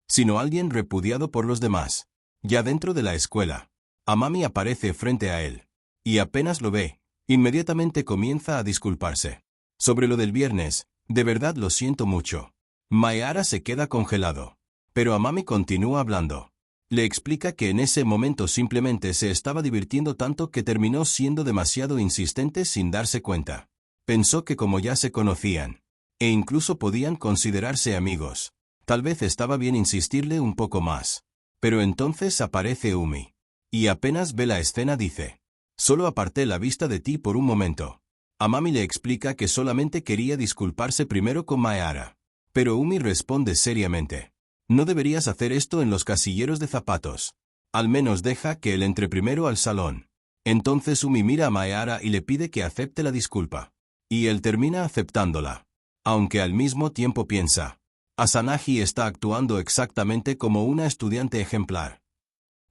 sino alguien repudiado por los demás. Ya dentro de la escuela, Amami aparece frente a él, y apenas lo ve, inmediatamente comienza a disculparse. Sobre lo del viernes, de verdad lo siento mucho. Mayara se queda congelado, pero Amami continúa hablando. Le explica que en ese momento simplemente se estaba divirtiendo tanto que terminó siendo demasiado insistente sin darse cuenta. Pensó que como ya se conocían, e incluso podían considerarse amigos, tal vez estaba bien insistirle un poco más. Pero entonces aparece Umi, y apenas ve la escena dice: solo aparté la vista de ti por un momento. Amami le explica que solamente quería disculparse primero con Mayara. Pero Umi responde seriamente: no deberías hacer esto en los casilleros de zapatos. Al menos deja que él entre primero al salón. Entonces Umi mira a Mayara y le pide que acepte la disculpa. Y él termina aceptándola. Aunque al mismo tiempo piensa: Asanagi está actuando exactamente como una estudiante ejemplar.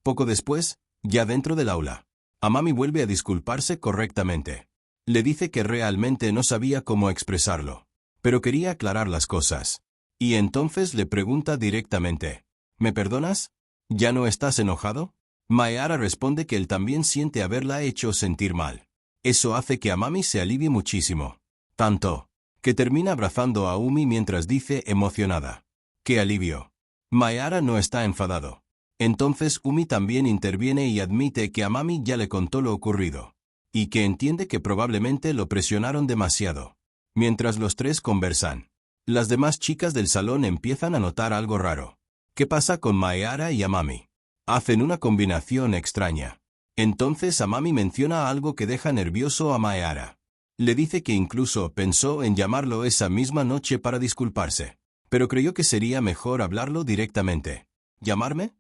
Poco después, ya dentro del aula, Amami vuelve a disculparse correctamente. Le dice que realmente no sabía cómo expresarlo, pero quería aclarar las cosas. Y entonces le pregunta directamente: ¿me perdonas? ¿Ya no estás enojado? Mayara responde que él también siente haberla hecho sentir mal. Eso hace que Amami se alivie muchísimo. Tanto, que termina abrazando a Umi mientras dice emocionada: ¡qué alivio! Mayara no está enfadado. Entonces Umi también interviene y admite que Amami ya le contó lo ocurrido, y que entiende que probablemente lo presionaron demasiado. Mientras los tres conversan, las demás chicas del salón empiezan a notar algo raro. ¿Qué pasa con Mayara y Amami? Hacen una combinación extraña. Entonces Amami menciona algo que deja nervioso a Mayara. Le dice que incluso pensó en llamarlo esa misma noche para disculparse, pero creyó que sería mejor hablarlo directamente. ¿Llamarme?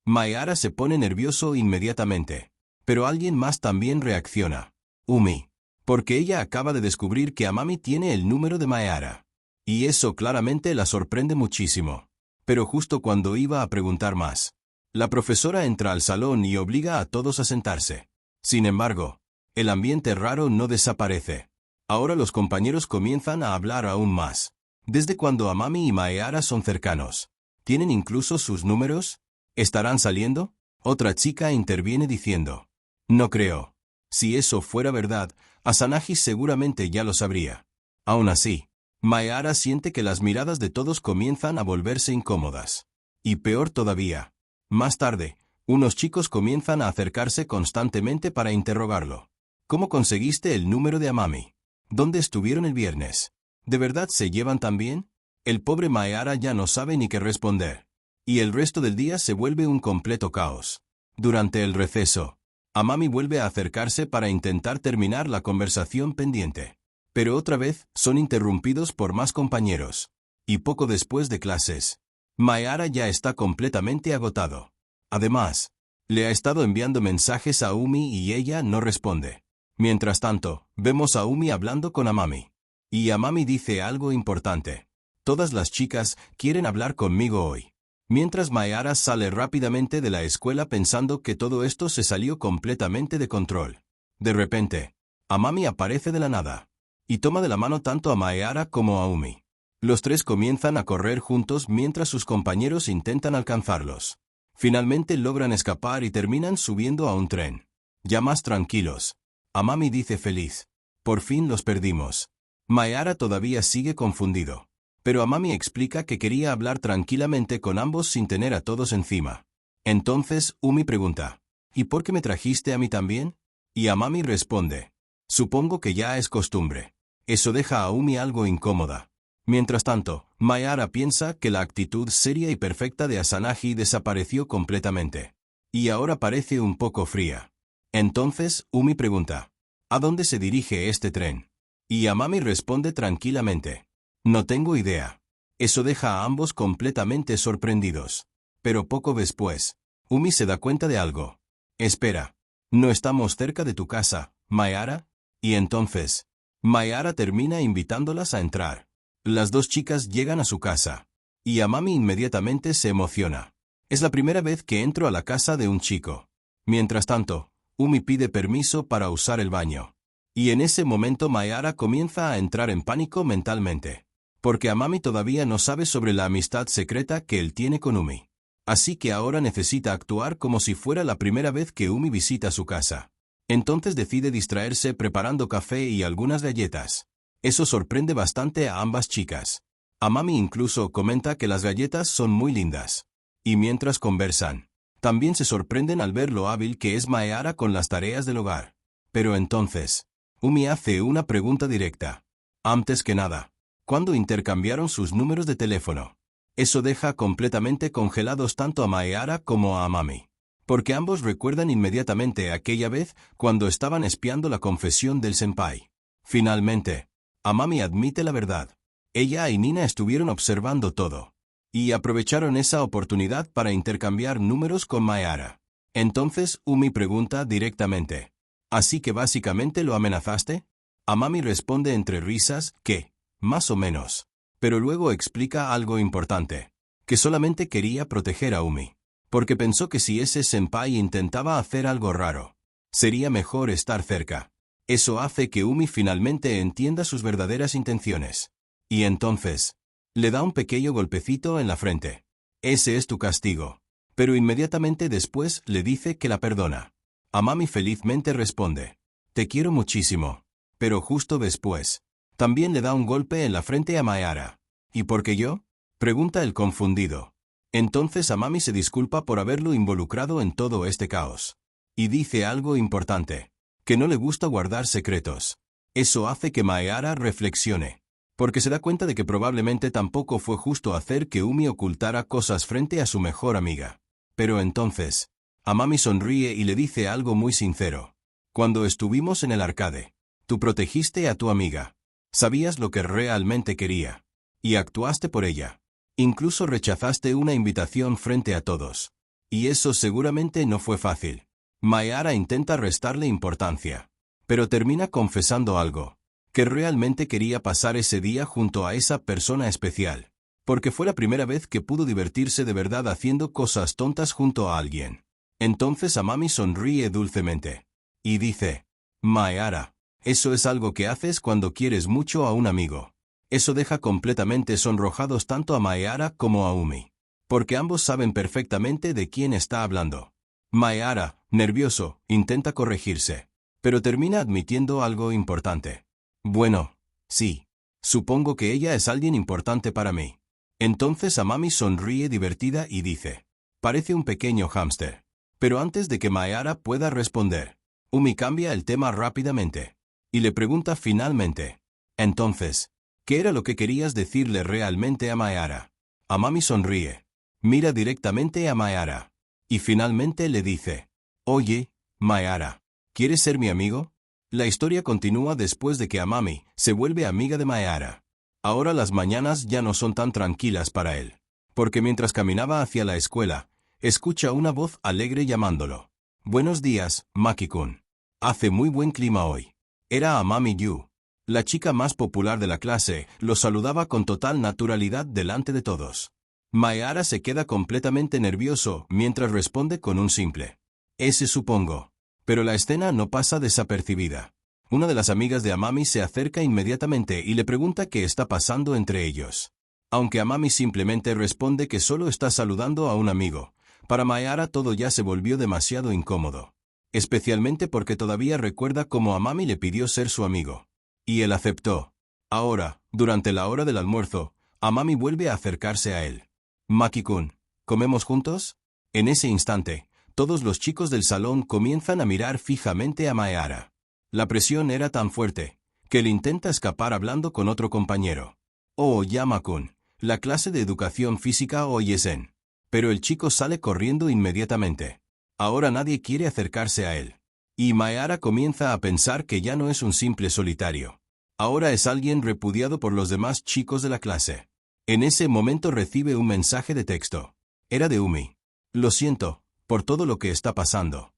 Mayara se pone nervioso inmediatamente, pero alguien más también reacciona: Umi, porque ella acaba de descubrir que Amami tiene el número de Mayara. Y eso claramente la sorprende muchísimo. Pero justo cuando iba a preguntar más, la profesora entra al salón y obliga a todos a sentarse. Sin embargo, el ambiente raro no desaparece. Ahora los compañeros comienzan a hablar aún más. ¿Desde cuando Amami y Mayara son cercanos? ¿Tienen incluso sus números? ¿Estarán saliendo? Otra chica interviene diciendo: no creo. Si eso fuera verdad, Asanagi seguramente ya lo sabría. Aún así, Mayara siente que las miradas de todos comienzan a volverse incómodas. Y peor todavía, más tarde, unos chicos comienzan a acercarse constantemente para interrogarlo. ¿Cómo conseguiste el número de Amami? ¿Dónde estuvieron el viernes? ¿De verdad se llevan tan bien? El pobre Mayara ya no sabe ni qué responder. Y el resto del día se vuelve un completo caos. Durante el receso, Amami vuelve a acercarse para intentar terminar la conversación pendiente. Pero otra vez son interrumpidos por más compañeros. Y poco después de clases, Mayara ya está completamente agotado. Además, le ha estado enviando mensajes a Umi y ella no responde. Mientras tanto, vemos a Umi hablando con Amami. Y Amami dice algo importante: todas las chicas quieren hablar conmigo hoy. Mientras Mayara sale rápidamente de la escuela pensando que todo esto se salió completamente de control. De repente, Amami aparece de la nada y toma de la mano tanto a Mayara como a Umi. Los tres comienzan a correr juntos mientras sus compañeros intentan alcanzarlos. Finalmente logran escapar y terminan subiendo a un tren. Ya más tranquilos, Amami dice feliz: por fin los perdimos. Mayara todavía sigue confundido, pero Amami explica que quería hablar tranquilamente con ambos sin tener a todos encima. Entonces Umi pregunta: ¿y por qué me trajiste a mí también? Y Amami responde: supongo que ya es costumbre. Eso deja a Umi algo incómoda. Mientras tanto, Mayara piensa que la actitud seria y perfecta de Asanagi desapareció completamente. Y ahora parece un poco fría. Entonces, Umi pregunta, ¿a dónde se dirige este tren? Y Amami responde tranquilamente, no tengo idea. Eso deja a ambos completamente sorprendidos. Pero poco después, Umi se da cuenta de algo. Espera, ¿no estamos cerca de tu casa, Mayara? Y entonces, Mayara termina invitándolas a entrar. Las dos chicas llegan a su casa. Y Amami inmediatamente se emociona. Es la primera vez que entro a la casa de un chico. Mientras tanto, Umi pide permiso para usar el baño. Y en ese momento Mayara comienza a entrar en pánico mentalmente. Porque Amami todavía no sabe sobre la amistad secreta que él tiene con Umi. Así que ahora necesita actuar como si fuera la primera vez que Umi visita su casa. Entonces decide distraerse preparando café y algunas galletas. Eso sorprende bastante a ambas chicas. Amami incluso comenta que las galletas son muy lindas. Y mientras conversan, también se sorprenden al ver lo hábil que es Mayara con las tareas del hogar. Pero entonces, Umi hace una pregunta directa. Antes que nada, ¿cuándo intercambiaron sus números de teléfono? Eso deja completamente congelados tanto a Mayara como a Amami. Porque ambos recuerdan inmediatamente aquella vez cuando estaban espiando la confesión del senpai. Finalmente, Amami admite la verdad. Ella y Nina estuvieron observando todo. Y aprovecharon esa oportunidad para intercambiar números con Mayara. Entonces Umi pregunta directamente. ¿Así que básicamente lo amenazaste? Amami responde entre risas que, más o menos. Pero luego explica algo importante. Que solamente quería proteger a Umi. Porque pensó que si ese senpai intentaba hacer algo raro, sería mejor estar cerca. Eso hace que Umi finalmente entienda sus verdaderas intenciones. Y entonces, le da un pequeño golpecito en la frente. Ese es tu castigo. Pero inmediatamente después le dice que la perdona. Amami felizmente responde, te quiero muchísimo. Pero justo después, también le da un golpe en la frente a Mayara. ¿Y por qué yo? Pregunta el confundido. Entonces Amami se disculpa por haberlo involucrado en todo este caos. Y dice algo importante. Que no le gusta guardar secretos. Eso hace que Mayara reflexione. Porque se da cuenta de que probablemente tampoco fue justo hacer que Umi ocultara cosas frente a su mejor amiga. Pero entonces, Amami sonríe y le dice algo muy sincero. Cuando estuvimos en el arcade, tú protegiste a tu amiga. Sabías lo que realmente quería. Y actuaste por ella. Incluso rechazaste una invitación frente a todos. Y eso seguramente no fue fácil. Mayara intenta restarle importancia. Pero termina confesando algo. Que realmente quería pasar ese día junto a esa persona especial. Porque fue la primera vez que pudo divertirse de verdad haciendo cosas tontas junto a alguien. Entonces Amami sonríe dulcemente. Y dice, Mayara, eso es algo que haces cuando quieres mucho a un amigo. Eso deja completamente sonrojados tanto a Mayara como a Umi. Porque ambos saben perfectamente de quién está hablando. Mayara, nervioso, intenta corregirse. Pero termina admitiendo algo importante. Bueno, sí. Supongo que ella es alguien importante para mí. Entonces Amami sonríe divertida y dice, parece un pequeño hámster. Pero antes de que Mayara pueda responder, Umi cambia el tema rápidamente. Y le pregunta finalmente, entonces, ¿qué era lo que querías decirle realmente a Mayara? Amami sonríe. Mira directamente a Mayara. Y finalmente le dice, oye, Mayara, ¿quieres ser mi amigo? La historia continúa después de que Amami se vuelve amiga de Mayara. Ahora las mañanas ya no son tan tranquilas para él. Porque mientras caminaba hacia la escuela, escucha una voz alegre llamándolo. Buenos días, Maki-kun. Hace muy buen clima hoy. Era Amami Yu. La chica más popular de la clase lo saludaba con total naturalidad delante de todos. Mayara se queda completamente nervioso mientras responde con un simple. Ese supongo. Pero la escena no pasa desapercibida. Una de las amigas de Amami se acerca inmediatamente y le pregunta qué está pasando entre ellos. Aunque Amami simplemente responde que solo está saludando a un amigo, para Mayara todo ya se volvió demasiado incómodo. Especialmente porque todavía recuerda cómo Amami le pidió ser su amigo. Y él aceptó. Ahora, durante la hora del almuerzo, Amami vuelve a acercarse a él. Maki-kun, ¿comemos juntos? En ese instante, todos los chicos del salón comienzan a mirar fijamente a Mayara. La presión era tan fuerte, que él intenta escapar hablando con otro compañero. Oh, Yama-kun, la clase de educación física hoy es en. Pero el chico sale corriendo inmediatamente. Ahora nadie quiere acercarse a él. Y Mayara comienza a pensar que ya no es un simple solitario. Ahora es alguien repudiado por los demás chicos de la clase. En ese momento recibe un mensaje de texto. Era de Umi. Lo siento, por todo lo que está pasando.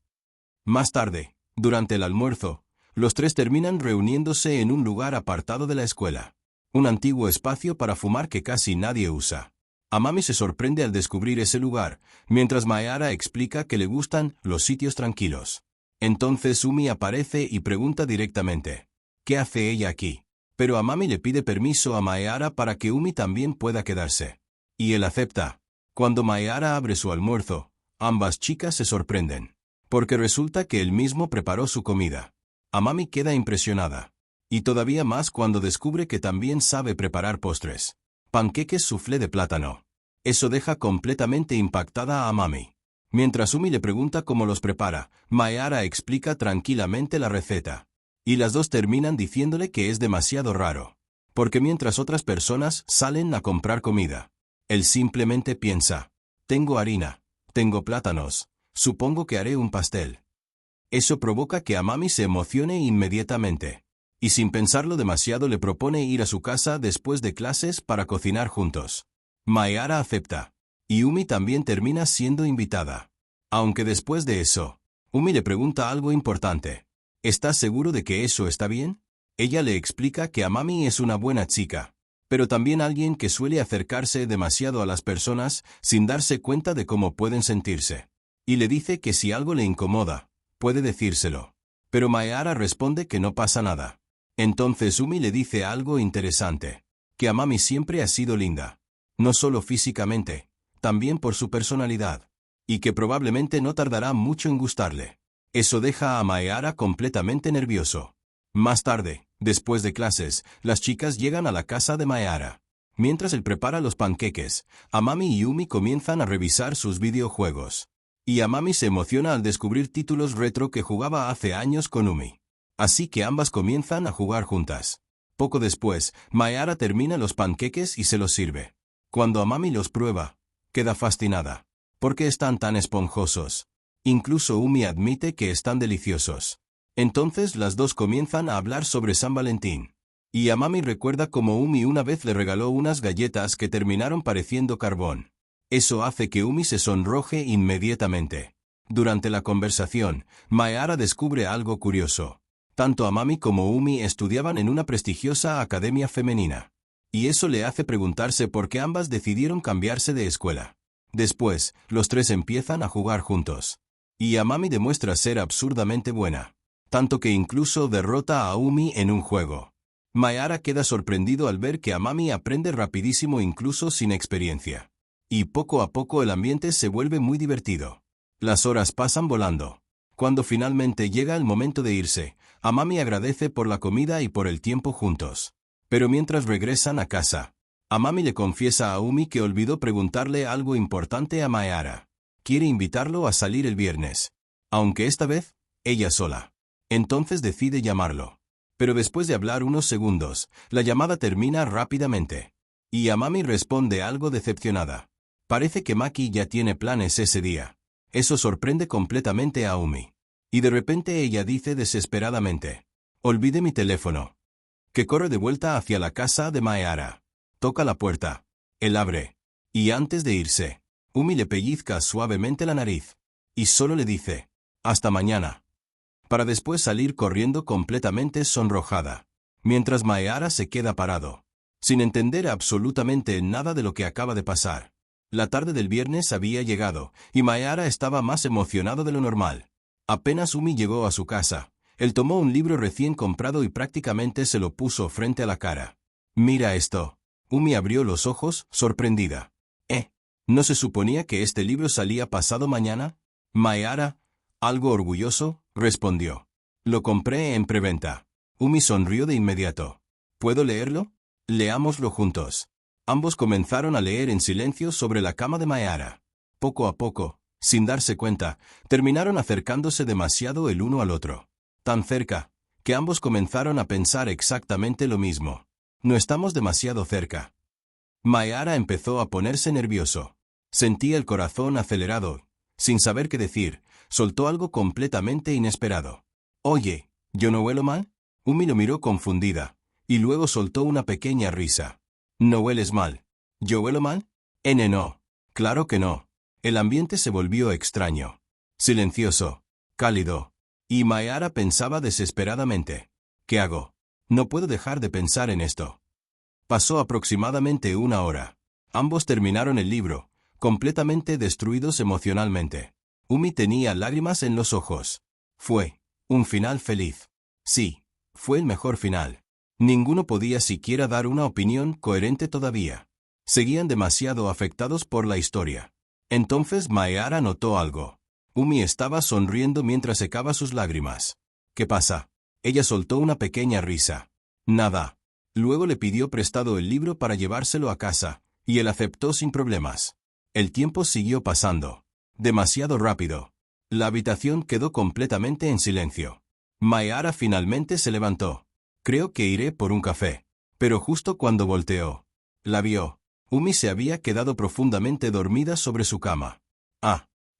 Más tarde, durante el almuerzo, los tres terminan reuniéndose en un lugar apartado de la escuela. Un antiguo espacio para fumar que casi nadie usa. Amami se sorprende al descubrir ese lugar, mientras Mayara explica que le gustan los sitios tranquilos. Entonces Umi aparece y pregunta directamente, ¿qué hace ella aquí? Pero Amami le pide permiso a Mayara para que Umi también pueda quedarse. Y él acepta. Cuando Mayara abre su almuerzo, ambas chicas se sorprenden. Porque resulta que él mismo preparó su comida. Amami queda impresionada. Y todavía más cuando descubre que también sabe preparar postres. Panqueques soufflé de plátano. Eso deja completamente impactada a Amami. Mientras Umi le pregunta cómo los prepara, Mayara explica tranquilamente la receta. Y las dos terminan diciéndole que es demasiado raro. Porque mientras otras personas salen a comprar comida, él simplemente piensa, tengo harina, tengo plátanos, supongo que haré un pastel. Eso provoca que Amami se emocione inmediatamente. Y sin pensarlo demasiado le propone ir a su casa después de clases para cocinar juntos. Mayara acepta. Y Umi también termina siendo invitada. Aunque después de eso, Umi le pregunta algo importante. ¿Estás seguro de que eso está bien? Ella le explica que Amami es una buena chica, pero también alguien que suele acercarse demasiado a las personas sin darse cuenta de cómo pueden sentirse. Y le dice que si algo le incomoda, puede decírselo. Pero Mayara responde que no pasa nada. Entonces Umi le dice algo interesante. Que Amami siempre ha sido linda. No solo físicamente, también por su personalidad. Y que probablemente no tardará mucho en gustarle. Eso deja a Mayara completamente nervioso. Más tarde, después de clases, las chicas llegan a la casa de Mayara. Mientras él prepara los panqueques, Amami y Umi comienzan a revisar sus videojuegos. Y Amami se emociona al descubrir títulos retro que jugaba hace años con Umi. Así que ambas comienzan a jugar juntas. Poco después, Mayara termina los panqueques y se los sirve. Cuando Amami los prueba, queda fascinada. ¿Por qué están tan esponjosos? Incluso Umi admite que están deliciosos. Entonces las dos comienzan a hablar sobre San Valentín. Y Amami recuerda cómo Umi una vez le regaló unas galletas que terminaron pareciendo carbón. Eso hace que Umi se sonroje inmediatamente. Durante la conversación, Mayara descubre algo curioso. Tanto Amami como Umi estudiaban en una prestigiosa academia femenina. Y eso le hace preguntarse por qué ambas decidieron cambiarse de escuela. Después, los tres empiezan a jugar juntos. Y Amami demuestra ser absurdamente buena. Tanto que incluso derrota a Umi en un juego. Mayara queda sorprendido al ver que Amami aprende rapidísimo incluso sin experiencia. Y poco a poco el ambiente se vuelve muy divertido. Las horas pasan volando. Cuando finalmente llega el momento de irse, Amami agradece por la comida y por el tiempo juntos. Pero mientras regresan a casa, Amami le confiesa a Umi que olvidó preguntarle algo importante a Mayara. Quiere invitarlo a salir el viernes. Aunque esta vez, ella sola. Entonces decide llamarlo. Pero después de hablar unos segundos, la llamada termina rápidamente. Y Amami responde algo decepcionada. Parece que Maki ya tiene planes ese día. Eso sorprende completamente a Umi. Y de repente ella dice desesperadamente, «Olvide mi teléfono». Que corre de vuelta hacia la casa de Mayara. Toca la puerta. Él abre. Y antes de irse, Umi le pellizca suavemente la nariz. Y solo le dice, «Hasta mañana». Para después salir corriendo completamente sonrojada. Mientras Mayara se queda parado, sin entender absolutamente nada de lo que acaba de pasar. La tarde del viernes había llegado, y Mayara estaba más emocionado de lo normal. Apenas Umi llegó a su casa, él tomó un libro recién comprado y prácticamente se lo puso frente a la cara. «Mira esto». Umi abrió los ojos, sorprendida. ¿No se suponía que este libro salía pasado mañana? Mayara, algo orgulloso, respondió. «Lo compré en preventa». Umi sonrió de inmediato. «¿Puedo leerlo?» «Leámoslo juntos». Ambos comenzaron a leer en silencio sobre la cama de Mayara. Poco a poco, sin darse cuenta, terminaron acercándose demasiado el uno al otro. Tan cerca, que ambos comenzaron a pensar exactamente lo mismo. «No estamos demasiado cerca». Mayara empezó a ponerse nervioso. Sentía el corazón acelerado. Sin saber qué decir, soltó algo completamente inesperado. Oye, ¿yo no huelo mal? Umi lo miró confundida, y luego soltó una pequeña risa. No hueles mal. ¿Yo huelo mal? No. Claro que no. El ambiente se volvió extraño. Silencioso. Cálido. Y Mayara pensaba desesperadamente. ¿Qué hago? No puedo dejar de pensar en esto. Pasó aproximadamente una hora. Ambos terminaron el libro, completamente destruidos emocionalmente. Umi tenía lágrimas en los ojos. Fue un final feliz. Sí, fue el mejor final. Ninguno podía siquiera dar una opinión coherente todavía. Seguían demasiado afectados por la historia. Entonces Mayara notó algo. Umi estaba sonriendo mientras secaba sus lágrimas. ¿Qué pasa? Ella soltó una pequeña risa. Nada. Luego le pidió prestado el libro para llevárselo a casa, y él aceptó sin problemas. El tiempo siguió pasando. Demasiado rápido. La habitación quedó completamente en silencio. Mayara finalmente se levantó. Creo que iré por un café. Pero justo cuando volteó, la vio. Umi se había quedado profundamente dormida sobre su cama.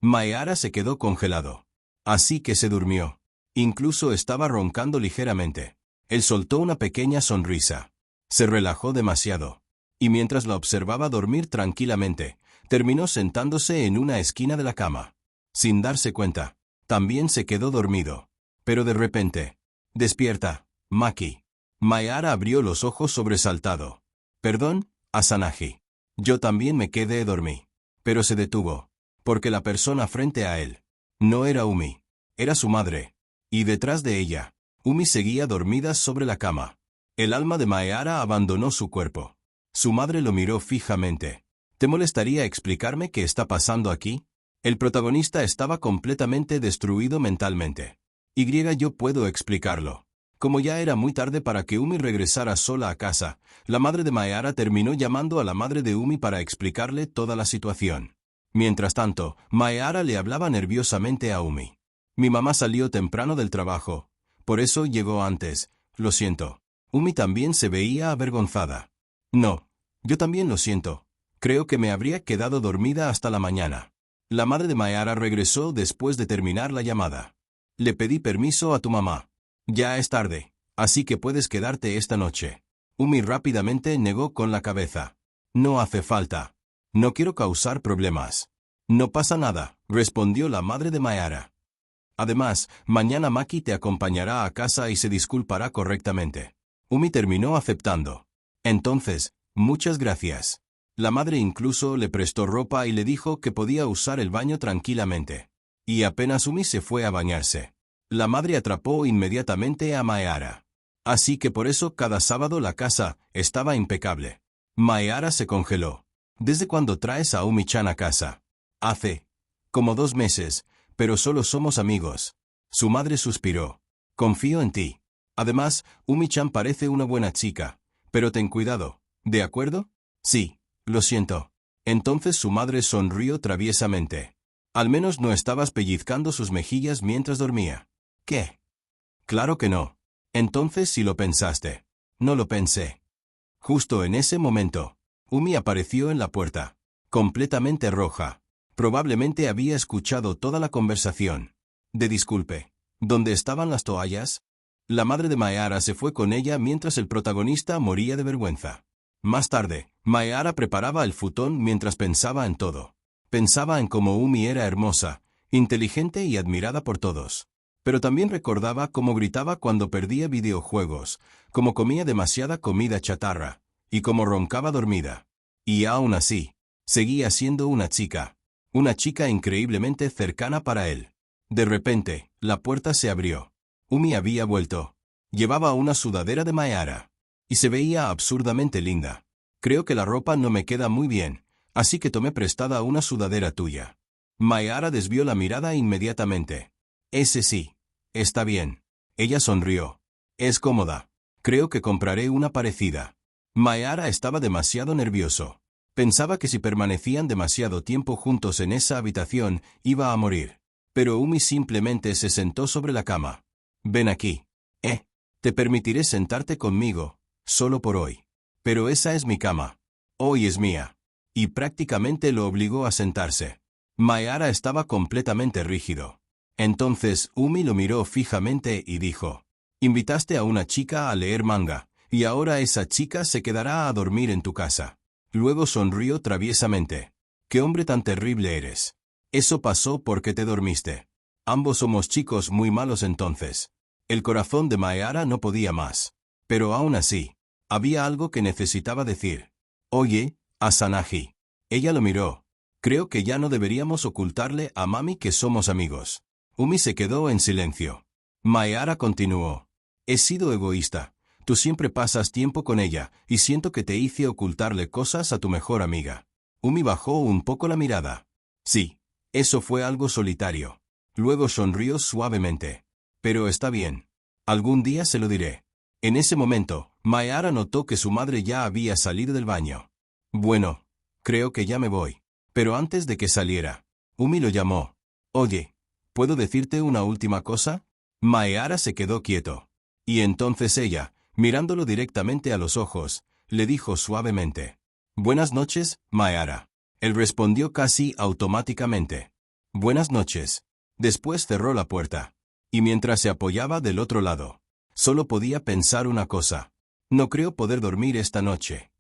Mayara se quedó congelado. Así que se durmió. Incluso estaba roncando ligeramente. Él soltó una pequeña sonrisa. Se relajó demasiado. Y mientras la observaba dormir tranquilamente, terminó sentándose en una esquina de la cama. Sin darse cuenta, también se quedó dormido. Pero de repente, despierta, Maki. Mayara abrió los ojos sobresaltado. Perdón, Asanagi. Yo también me quedé dormí. Pero se detuvo, porque la persona frente a él no era Umi, era su madre. Y detrás de ella, Umi seguía dormida sobre la cama. El alma de Mayara abandonó su cuerpo. Su madre lo miró fijamente. ¿Te molestaría explicarme qué está pasando aquí? El protagonista estaba completamente destruido mentalmente. Yo puedo explicarlo. Como ya era muy tarde para que Umi regresara sola a casa, la madre de Mayara terminó llamando a la madre de Umi para explicarle toda la situación. Mientras tanto, Mayara le hablaba nerviosamente a Umi. Mi mamá salió temprano del trabajo. Por eso llegó antes. Lo siento. Umi también se veía avergonzada. No. Yo también lo siento. Creo que me habría quedado dormida hasta la mañana. La madre de Mayara regresó después de terminar la llamada. Le pedí permiso a tu mamá. Ya es tarde, así que puedes quedarte esta noche. Umi rápidamente negó con la cabeza. No hace falta. No quiero causar problemas. No pasa nada, respondió la madre de Mayara. Además, mañana Maki te acompañará a casa y se disculpará correctamente. Umi terminó aceptando. Entonces, muchas gracias. La madre incluso le prestó ropa y le dijo que podía usar el baño tranquilamente. Y apenas Umi se fue a bañarse, la madre atrapó inmediatamente a Mayara. Así que por eso cada sábado la casa estaba impecable. Mayara se congeló. ¿Desde cuándo traes a Umi-chan a casa? Hace como 2 meses, pero solo somos amigos. Su madre suspiró. Confío en ti. Además, Umi-chan parece una buena chica. Pero ten cuidado, ¿de acuerdo? Sí, lo siento. Entonces su madre sonrió traviesamente. Al menos no estabas pellizcando sus mejillas mientras dormía. ¿Qué? Claro que no. Entonces sí lo pensaste. No lo pensé. Justo en ese momento, Umi apareció en la puerta, completamente roja. Probablemente había escuchado toda la conversación. Disculpe, ¿dónde estaban las toallas? La madre de Mayara se fue con ella mientras el protagonista moría de vergüenza. Más tarde, Mayara preparaba el futón mientras pensaba en todo. Pensaba en cómo Umi era hermosa, inteligente y admirada por todos. Pero también recordaba cómo gritaba cuando perdía videojuegos, cómo comía demasiada comida chatarra, y cómo roncaba dormida. Y aún así, seguía siendo una chica increíblemente cercana para él. De repente, la puerta se abrió. Umi había vuelto. Llevaba una sudadera de Mayara. Y se veía absurdamente linda. Creo que la ropa no me queda muy bien, así que tomé prestada una sudadera tuya. Mayara desvió la mirada inmediatamente. Ese sí. Está bien. Ella sonrió. Es cómoda. Creo que compraré una parecida. Mayara estaba demasiado nervioso. Pensaba que si permanecían demasiado tiempo juntos en esa habitación, iba a morir. Pero Umi simplemente se sentó sobre la cama. Ven aquí. Te permitiré sentarte conmigo, solo por hoy. Pero esa es mi cama. Hoy es mía. Y prácticamente lo obligó a sentarse. Mayara estaba completamente rígido. Entonces Umi lo miró fijamente y dijo, invitaste a una chica a leer manga, y ahora esa chica se quedará a dormir en tu casa. Luego sonrió traviesamente. ¡Qué hombre tan terrible eres! Eso pasó porque te dormiste. Ambos somos chicos muy malos entonces. El corazón de Mayara no podía más. Pero aún así, había algo que necesitaba decir. Oye, Asanaji. Ella lo miró. Creo que ya no deberíamos ocultarle a mami que somos amigos. Umi se quedó en silencio. Mayara continuó. He sido egoísta. Tú siempre pasas tiempo con ella, y siento que te hice ocultarle cosas a tu mejor amiga. Umi bajó un poco la mirada. Sí, eso fue algo solitario. Luego sonrió suavemente. Pero está bien. Algún día se lo diré. En ese momento, Mayara notó que su madre ya había salido del baño. Bueno, creo que ya me voy. Pero antes de que saliera, Umi lo llamó. Oye, ¿puedo decirte una última cosa? Mayara se quedó quieto. Y entonces ella, mirándolo directamente a los ojos, le dijo suavemente. Buenas noches, Mayara. Él respondió casi automáticamente. Buenas noches. Después cerró la puerta. Y mientras se apoyaba del otro lado, solo podía pensar una cosa. No creo poder dormir esta noche.